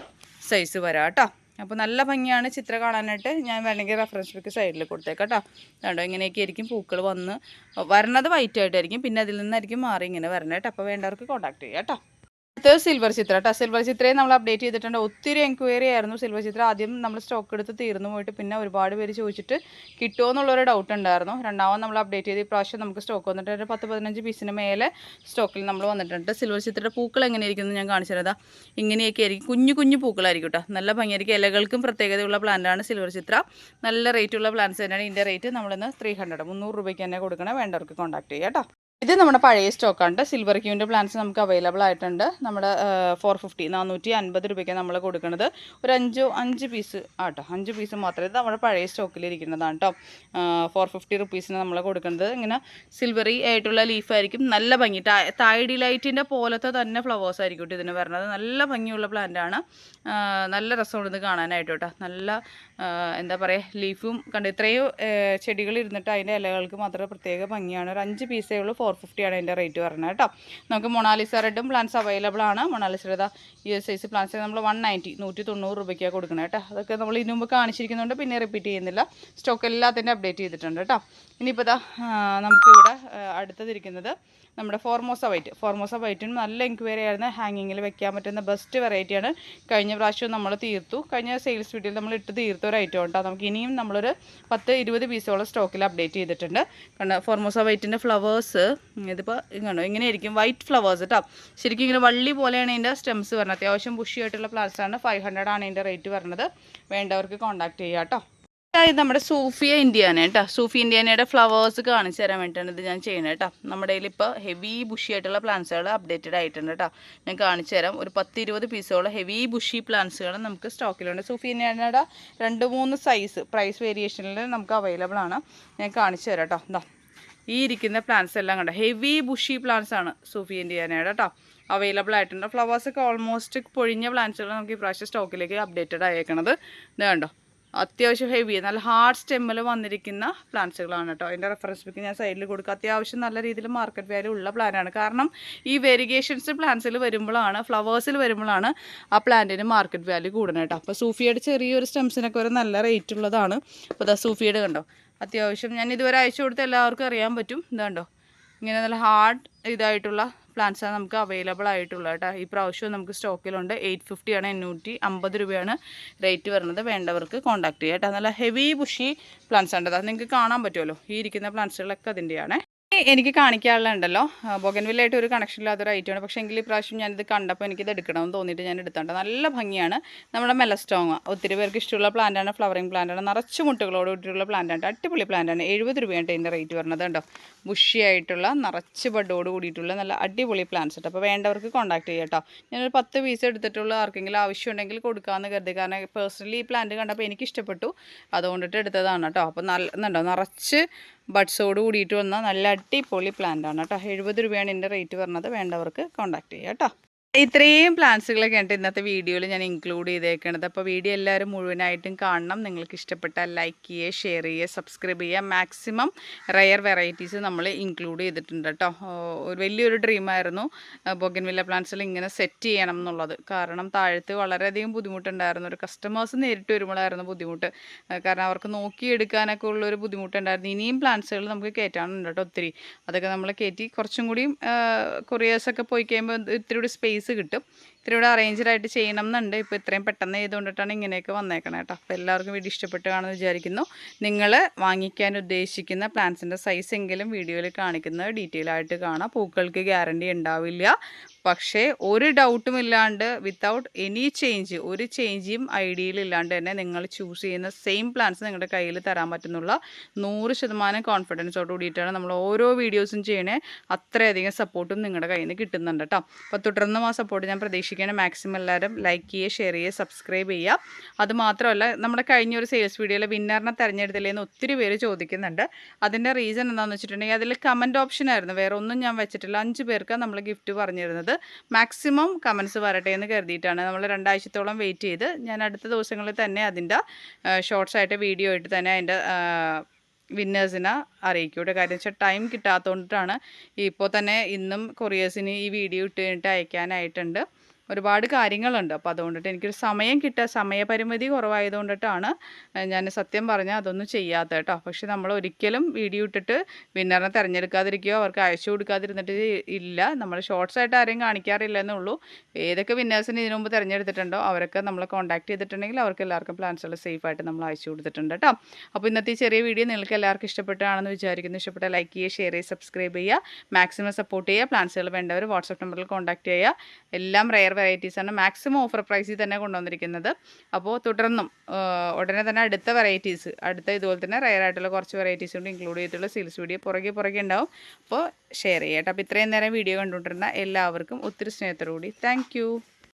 സൈസ് വരാം കേട്ടോ. അപ്പോൾ നല്ല ഭംഗിയാണ് ചിത്രം കാണാനായിട്ട്. ഞാൻ വേണമെങ്കിൽ റെഫറൻസ് ബുക്ക് സൈഡിൽ കൊടുത്തേക്കാം കേട്ടോ. കണ്ടോ, ഇങ്ങനെയൊക്കെ ആയിരിക്കും പൂക്കൾ വരണത് വൈറ്റ് ആയിട്ടായിരിക്കും. പിന്നെ അതിൽ നിന്നായിരിക്കും മാറി ഇങ്ങനെ വരണേ കേട്ടോ. അപ്പോൾ വേണ്ടവർക്ക് കോൺടാക്ട് ചെയ്യാം കേട്ടോ. അടുത്തത് സിൽവർ ചിത്ര കേട്ടോ. സിൽവർ ചിത്രയും നമ്മൾ അപ്ഡേറ്റ് ചെയ്തിട്ടുണ്ട്. ഒത്തിരി എൻക്വയറി ആയിരുന്നു സിൽവർ ചിത്ര. ആദ്യം നമ്മൾ സ്റ്റോക്ക് എടുത്ത് തീർന്നു പോയിട്ട് പിന്നെ ഒരുപാട് പേര് ചോദിച്ചിട്ട് കിട്ടുമോ എന്നുള്ളൊരു ഡൗട്ട് ഉണ്ടായിരുന്നു. രണ്ടാമത് നമ്മൾ അപ്ഡേറ്റ് ചെയ്ത് ഇപ്രാവശ്യം നമുക്ക് സ്റ്റോക്ക് വന്നിട്ട് ഒരു 10-15 പീസിന് മേലെ സ്റ്റോക്കിൽ നമ്മൾ വന്നിട്ടുണ്ട്. സിൽവർ ചിത്രയുടെ പൂക്കൾ എങ്ങനെയായിരിക്കും ഞാൻ കാണിച്ചു തരാം. ഇങ്ങനെയൊക്കെ ആയിരിക്കും. കുഞ്ഞു പൂക്കളായിരിക്കും കേട്ടോ. നല്ല ഭംഗിയായിരിക്കും. ഇലകൾക്കും പ്രത്യേകതയുള്ള പ്ലാന്റാണ് സിൽവർ ചിത്ര. നല്ല റേറ്റുള്ള പ്ലാന്റ്സ് തന്നെയാണ്. ഇതിൻ്റെ റേറ്റ് നമ്മളിന്ന് 300 രൂപയ്ക്ക് തന്നെ കൊടുക്കണം. വേണ്ടവർക്ക് കോൺടാക്ട് ചെയ്യാം കേട്ടോ. ഇത് നമ്മുടെ പഴയ സ്റ്റോക്കാണ്. സിൽവർ ക്യൂവിൻ്റെ പ്ലാന്റ്സ് നമുക്ക് അവൈലബിൾ ആയിട്ടുണ്ട്. നമ്മുടെ 450 450 രൂപയ്ക്ക് നമ്മൾ കൊടുക്കുന്നത്. ഒരു 5 പീസ് ആട്ടോ. 5 പീസ് മാത്രമേ. ഇത് നമ്മുടെ പഴയ സ്റ്റോക്കിലിരിക്കുന്നതാണ് കേട്ടോ. 450 റുപ്പീസിന് നമ്മൾ കൊടുക്കുന്നത്. ഇങ്ങനെ സിൽവറി ആയിട്ടുള്ള ലീഫായിരിക്കും. നല്ല ഭംഗി. തായ് ഡിലൈറ്റിൻ്റെ പോലത്തെ തന്നെ ഫ്ലവേഴ്സ് ആയിരിക്കും കേട്ടോ ഇതിന് വരുന്നത്. നല്ല ഭംഗിയുള്ള പ്ലാന്റാണ്. നല്ല രസമുണ്ട് ഇത് കാണാനായിട്ട് കേട്ടോ. നല്ല എന്താ പറയുക, ലീഫും കണ്ട് ഇത്രയും ചെടികൾ ഇരുന്നിട്ട് അതിൻ്റെ ഇലകൾക്ക് മാത്രമേ പ്രത്യേക ഭംഗിയാണ്. ഒരു 5 പീസേ ഉള്ളൂ. 450 ആണ് അതിൻ്റെ റേറ്റ് വരുന്നത് കേട്ടോ. നമുക്ക് മൊണാലിസ റെഡും പ്ലാന്റ്സ് അവൈലബിൾ ആണ്. മൊണാലിസയുടെ ഈ സൈസ് പ്ലാന്റ്സ് നമ്മൾ 190 രൂപയ്ക്കാണ് കൊടുക്കുന്നത് കേട്ടോ. അതൊക്കെ നമ്മൾ ഇതിനു മുമ്പ് കാണിച്ചിരിക്കുന്നുണ്ട്. പിന്നെ റിപ്പീറ്റ് ചെയ്യുന്നില്ല. സ്റ്റോക്ക് എല്ലാത്തിൻ്റെ അപ്ഡേറ്റ് ചെയ്തിട്ടുണ്ട് കേട്ടോ. ഇനിയിപ്പോൾ നമുക്കിവിടെ അടുത്തതിരിക്കുന്നത് നമ്മുടെ ഫോർമോസ വൈറ്റിനും നല്ല എൻക്വയറി ആയിരുന്നു. ഹാങ്ങിങ്ങിൽ വെക്കാൻ പറ്റുന്ന ബെസ്റ്റ് വെറൈറ്റിയാണ്. കഴിഞ്ഞ പ്രാവശ്യം നമ്മൾ തീർത്തു. കഴിഞ്ഞ സെയിൽസ് വീഡിയോയിൽ നമ്മൾ ഇട്ട് തീർത്ത ഒരു ഐറ്റം കേട്ടോ. നമുക്ക് ഇനിയും നമ്മളൊരു 10-20 പീസോളം സ്റ്റോക്കിൽ അപ്ഡേറ്റ് ചെയ്തിട്ടുണ്ട്. കാരണം ഫോർമോസ വൈറ്റിൻ്റെ ഫ്ലവേഴ്സ് ഇതിപ്പോൾ കണ്ടോ ഇങ്ങനെയായിരിക്കും. വൈറ്റ് ഫ്ലവേഴ്സ് കേട്ടോ. ശരിക്കും ഇങ്ങനെ വള്ളി പോലെയാണ് ഇതിൻ്റെ സ്റ്റെംസ് വരുന്നത്. അത്യാവശ്യം ബുഷി ആയിട്ടുള്ള പ്ലാന്റ്സാണ്. 500 ആണ് ഇതിൻ്റെ റേറ്റ് വരുന്നത്. വേണ്ടവർക്ക് കോൺടാക്ട് ചെയ്യാം കേട്ടോ. ഇത് നമ്മുടെ സൂഫിയ ഇന്ത്യാന കേട്ടോ. സൂഫി ഇന്ത്യാനയുടെ ഫ്ലവേഴ്സ് കാണിച്ചു തരാൻ വേണ്ടിയിട്ടാണ് ഇത് ഞാൻ ചെയ്യുന്നത് കേട്ടോ. നമ്മുടെ കയ്യിൽ ഇപ്പോൾ ഹെവി ബുഷി ആയിട്ടുള്ള പ്ലാന്റ്സുകൾ അപ്ഡേറ്റഡ് ആയിട്ടുണ്ട് കേട്ടോ. ഞാൻ കാണിച്ചു തരാം. ഒരു 10-20 പീസോളം ഹെവി ബുഷി പ്ലാന്റ്സുകൾ നമുക്ക് സ്റ്റോക്കിലുണ്ട്. സൂഫി ഇന്ത്യാനയുടെ 2-3 സൈസ് പ്രൈസ് വേരിയേഷനിൽ നമുക്ക് അവൈലബിൾ ആണ്. ഞാൻ കാണിച്ചു തരാം കേട്ടോ. എന്താ ഈ ഇരിക്കുന്ന പ്ലാന്റ്സ് എല്ലാം കണ്ടോ, ഹെവി ബുഷി പ്ലാന്റ്സ് ആണ് സൂഫി ഇന്ത്യാനയുടെ കേട്ടോ. അവൈലബിൾ ആയിട്ടുണ്ട്. ഫ്ലവേഴ്സൊക്കെ ഓൾമോസ്റ്റ് പൊഴിഞ്ഞ പ്ലാന്റ്സുകൾ നമുക്ക് ഈ പ്രാവശ്യം സ്റ്റോക്കിലേക്ക് അപ്ഡേറ്റഡ് ആയേക്കണത്. ഇത് കണ്ടോ, അത്യാവശ്യം ഹെവി നല്ല ഹാർഡ് സ്റ്റെമ്മിൽ വന്നിരിക്കുന്ന പ്ലാന്റ്സുകളാണ് കേട്ടോ. അതിൻ്റെ റെഫറൻസ് ബുക്ക് ഞാൻ സൈഡിൽ കൊടുക്കുക. അത്യാവശ്യം നല്ല രീതിയിൽ മാർക്കറ്റ് വാല്യൂ ഉള്ള പ്ലാനാണ്. കാരണം ഈ വെരിഗേഷൻസ് പ്ലാന്റ്സിൽ വരുമ്പോഴാണ്, ഫ്ലവേഴ്സിൽ വരുമ്പോഴാണ് ആ പ്ലാന്റിന് മാർക്കറ്റ് വാല്യൂ കൂടുന്നത് കേട്ടോ. അപ്പോൾ സൂഫിയുടെ ചെറിയൊരു സ്റ്റെംസിനൊക്കെ ഒരു നല്ല റേറ്റ് ഉള്ളതാണ്. അപ്പോൾ ഇതാ സൂഫിയുടെ കണ്ടോ, അത്യാവശ്യം ഞാൻ ഇതുവരെ അയച്ചു കൊടുത്ത എല്ലാവർക്കും അറിയാൻ പറ്റും. ഇതുണ്ടോ, ഇങ്ങനെ നല്ല ഹാർഡ് ഇതായിട്ടുള്ള പ്ലാന്റ്സാണ് നമുക്ക് അവൈലബിൾ ആയിട്ടുള്ളത് കേട്ടോ. ഈ പ്രാവശ്യവും നമുക്ക് സ്റ്റോക്കിലുണ്ട്. 850 ആണ്, 850 രൂപയാണ് റേറ്റ് വരുന്നത്. വേണ്ടവർക്ക് കോൺടാക്ട് ചെയ്യാം കേട്ടോ. നല്ല ഹെവി ബുഷി പ്ലാന്റ്സ് ഉണ്ട്. അത് നിങ്ങൾക്ക് കാണാൻ പറ്റുമല്ലോ. ഈ ഇരിക്കുന്ന പ്ലാന്റ്സുകളൊക്കെ അതിൻ്റെയാണ്. എനിക്ക് കാണിക്കാനുള്ളതുണ്ടല്ലോ, ബൊഗൻവില്ലായിട്ട് ഒരു കണക്ഷൻ ഇല്ലാത്തൊരു ഐറ്റമാണ്. പക്ഷേ എങ്കിൽ ഈ പ്രാവശ്യം ഞാനിത് കണ്ടപ്പോൾ എനിക്കിത് എടുക്കണമെന്ന് തോന്നിയിട്ട് ഞാൻ എടുത്തോണ്ട്. നല്ല ഭംഗിയാണ്. നമ്മുടെ മെലസ്റ്റോങ് ഒത്തിരി പേർക്ക് ഇഷ്ടമുള്ള പ്ലാന്റാണ്. ഫ്ലവറിങ് പ്ലാന്റാണ്. നിറച്ച് മുട്ടുകളോട് കൂടിയിട്ടുള്ള പ്ലാന്റാണ്. അടിപൊളി പ്ലാന്റാണ്. 70 രൂപയാണ് ഇതിൻ്റെ റേറ്റ് വരുന്നത് കേട്ടോ. ബുഷിയായിട്ടുള്ള നിറച്ച് ബഡോട് കൂടിയിട്ടുള്ള നല്ല അടിപൊളി പ്ലാന്റ്സ് കേട്ടോ. അപ്പോൾ വേണ്ടവർക്ക് കോൺടാക്ട് ചെയ്യാം കേട്ടോ. ഞാനൊരു 10 പീസ് എടുത്തിട്ടുള്ള ആർക്കെങ്കിലും ആവശ്യമുണ്ടെങ്കിൽ കൊടുക്കാമെന്ന് കരുതി. കാരണം പേഴ്സണലി ഈ പ്ലാന്റ് കണ്ടപ്പോൾ എനിക്ക് ഇഷ്ടപ്പെട്ടു, അതുകൊണ്ടിട്ട് എടുത്തതാണ് കേട്ടോ. അപ്പോൾ നല്ല നിറച്ച് ബഡ്സോട് കൂടിയിട്ട് വന്ന നല്ല അടിപൊളി പ്ലാന്റ് ആണ് കേട്ടോ. 70 രൂപയാണ് ഇതിൻ്റെ റേറ്റ് വരുന്നത്. വേണ്ടവർക്ക് കോൺടാക്ട് ചെയ്യാം കേട്ടോ. ഇത്രയും പ്ലാന്റ്സുകളൊക്കെ ഉണ്ട് ഇന്നത്തെ വീഡിയോയിൽ ഞാൻ ഇൻക്ലൂഡ് ചെയ്തേക്കണത്. അപ്പോൾ വീഡിയോ എല്ലാവരും മുഴുവനായിട്ടും കാണണം. നിങ്ങൾക്ക് ഇഷ്ടപ്പെട്ടാൽ ലൈക്ക് ചെയ്യുക, ഷെയർ ചെയ്യുക, സബ്സ്ക്രൈബ് ചെയ്യുക. മാക്സിമം റെയർ വെറൈറ്റീസ് നമ്മൾ ഇൻക്ലൂഡ് ചെയ്തിട്ടുണ്ട് കേട്ടോ. ഒരു വലിയൊരു ഡ്രീമായിരുന്നു ബൊഗൻവില്ല പ്ലാന്റ്സിൽ ഇങ്ങനെ സെറ്റ് ചെയ്യണം എന്നുള്ളത്. കാരണം താഴത്ത് വളരെയധികം ബുദ്ധിമുട്ടുണ്ടായിരുന്നു. ഒരു കസ്റ്റമേഴ്സ് നേരിട്ട് വരുമ്പോഴായിരുന്നു ബുദ്ധിമുട്ട്. കാരണം അവർക്ക് നോക്കിയെടുക്കാനൊക്കെ ഉള്ളൊരു ബുദ്ധിമുട്ടുണ്ടായിരുന്നു. ഇനിയും പ്ലാന്റ്സുകൾ നമുക്ക് കയറ്റാനുണ്ട് കേട്ടോ ഒത്തിരി. അതൊക്കെ നമ്മൾ കയറ്റി കുറച്ചും കൂടിയും കൊറിയേഴ്സൊക്കെ പോയി കഴിയുമ്പോൾ ഇത്തിരി കൂടി സ്പേസ് കിട്ടും. ഇത്തിരി കൂടെ അറേഞ്ച്ഡായിട്ട് ചെയ്യണം എന്നുണ്ട്. ഇപ്പോൾ ഇത്രയും പെട്ടെന്ന് ചെയ്തുകൊണ്ടിട്ടാണ് ഇങ്ങനെയൊക്കെ വന്നേക്കണം കേട്ടോ. അപ്പോൾ എല്ലാവർക്കും വീഡിയോ ഇഷ്ടപ്പെട്ട് കാണുമെന്ന് വിചാരിക്കുന്നു. നിങ്ങൾ വാങ്ങിക്കാൻ ഉദ്ദേശിക്കുന്ന പ്ലാന്റ്സിൻ്റെ സൈസ് എങ്കിലും വീഡിയോയിൽ കാണിക്കുന്നത് ഡീറ്റെയിൽ ആയിട്ട് കാണാം. പൂക്കൾക്ക് ഗ്യാരണ്ടി ഉണ്ടാവില്ല. പക്ഷേ ഒരു ഡൗട്ടും ഇല്ലാണ്ട്, വിത്തൗട്ട് എനി ചേഞ്ച്, ഒരു ചേഞ്ചും ഐഡിയയിലില്ലാണ്ട് തന്നെ നിങ്ങൾ ചൂസ് ചെയ്യുന്ന സെയിം പ്ലാന്റ്സ് നിങ്ങളുടെ കയ്യിൽ തരാൻ പറ്റുന്നുള്ള 100% കോൺഫിഡൻസോട് കൂടിയിട്ടാണ് നമ്മൾ ഓരോ വീഡിയോസും ചെയ്യണേ. അത്രയധികം സപ്പോർട്ടും നിങ്ങളുടെ കയ്യിൽ നിന്ന് കിട്ടുന്നുണ്ട് കേട്ടോ. അപ്പോൾ തുടർന്നും ആ സപ്പോർട്ട് ഞാൻ പ്രതീക്ഷിക്കുകയാണ്. മാക്സിമം എല്ലാവരും ലൈക്ക് ചെയ്യുക, ഷെയർ ചെയ്യുക, സബ്സ്ക്രൈബ് ചെയ്യുക. അതുമാത്രമല്ല, നമ്മുടെ കഴിഞ്ഞ ഒരു സെയിൽസ് വീഡിയോയിൽ വിന്നറിനെ തിരഞ്ഞെടുത്തില്ലെന്ന് ഒത്തിരി പേര് ചോദിക്കുന്നുണ്ട്. അതിൻ്റെ റീസൺ എന്താണെന്ന് വെച്ചിട്ടുണ്ടെങ്കിൽ അതിൽ കമൻറ്റ് ഓപ്ഷൻ ആയിരുന്നു, വേറെ ഒന്നും ഞാൻ വെച്ചിട്ടില്ല. 5 പേർക്ക് നമ്മൾ ഗിഫ്റ്റ് പറഞ്ഞിരുന്നത്. മാക്സിമം കമൻസ് വരട്ടെ എന്ന് കരുതിയിട്ടാണ് നമ്മൾ 2 ആഴ്ചത്തോളം വെയിറ്റ് ചെയ്ത്. ഞാൻ അടുത്ത ദിവസങ്ങളിൽ തന്നെ അതിൻ്റെ ഷോർട്സ് ആയിട്ട് വീഡിയോ ആയിട്ട് തന്നെ അതിൻ്റെ വിന്നേഴ്സിനെ അറിയിക്കൂടെ. കാര്യം വെച്ചാൽ ടൈം കിട്ടാത്തതുകൊണ്ടിട്ടാണ്. ഇപ്പോൾ തന്നെ ഇന്നും കൊറിയേഴ്സിന് ഈ വീഡിയോ ഇട്ട് കഴിഞ്ഞിട്ട് അയക്കാനായിട്ടുണ്ട്. ഒരുപാട് കാര്യങ്ങളുണ്ട്. അപ്പോൾ അതുകൊണ്ടിട്ട് എനിക്കൊരു സമയപരിമിതി കുറവായതുകൊണ്ടിട്ടാണ് ഞാൻ സത്യം പറഞ്ഞാൽ അതൊന്നും ചെയ്യാത്ത കേട്ടോ. പക്ഷെ നമ്മൾ ഒരിക്കലും വീഡിയോ ഇട്ടിട്ട് വിന്നറിനെ തിരഞ്ഞെടുക്കാതിരിക്കുകയോ അവർക്ക് അയച്ചു കൊടുക്കാതിരുന്നിട്ട് ഇല്ല. നമ്മൾ ഷോർട്സ് ആയിട്ട് ആരെയും കാണിക്കാറില്ല എന്നുള്ളൂ. ഏതൊക്കെ വിന്നേഴ്സിന് ഇതിനു മുമ്പ് തിരഞ്ഞെടുത്തിട്ടുണ്ടോ അവരൊക്കെ നമ്മളെ കോൺടാക്ട് ചെയ്തിട്ടുണ്ടെങ്കിൽ അവർക്ക് എല്ലാവർക്കും പ്ലാൻസുകൾ സേഫായിട്ട് നമ്മൾ അയച്ചു കൊടുത്തിട്ടുണ്ട് കേട്ടോ. അപ്പോൾ ഇന്നത്തെ ഈ ചെറിയ വീഡിയോ നിങ്ങൾക്ക് എല്ലാവർക്കും ഇഷ്ടപ്പെട്ടാണെന്ന് വിചാരിക്കുന്നു. ഇഷ്ടപ്പെട്ടാൽ ലൈക്ക് ചെയ്യുക, ഷെയർ ചെയ്യുക, സബ്സ്ക്രൈബ് ചെയ്യുക. മാക്സിമം സപ്പോർട്ട് ചെയ്യുക. പ്ലാൻസുകൾ വേണ്ടവർ വാട്സപ്പ് നമ്പറിൽ കോൺടാക്ട് ചെയ്യുക. എല്ലാം റെയർ വെറൈറ്റീസാണ്. മാക്സിമം ഓഫർ പ്രൈസിൽ തന്നെ കൊണ്ടുവന്നിരിക്കുന്നത്. അപ്പോൾ തുടർന്നും ഉടനെ തന്നെ അടുത്ത ഇതുപോലെ തന്നെ റെയർ ആയിട്ടുള്ള കുറച്ച് വെറൈറ്റീസ് കൊണ്ട് ഇൻക്ലൂഡ് ചെയ്തിട്ടുള്ള സെയിൽസ് വീഡിയോ പുറകെ ഉണ്ടാവും. അപ്പോൾ ഷെയർ ചെയ്യാം കേട്ടോ. അപ്പോൾ ഇത്രയും നേരം വീഡിയോ കണ്ടുകൊണ്ടിരുന്ന എല്ലാവർക്കും ഒത്തിരി സ്നേഹത്തോടുകൂടി താങ്ക് യു.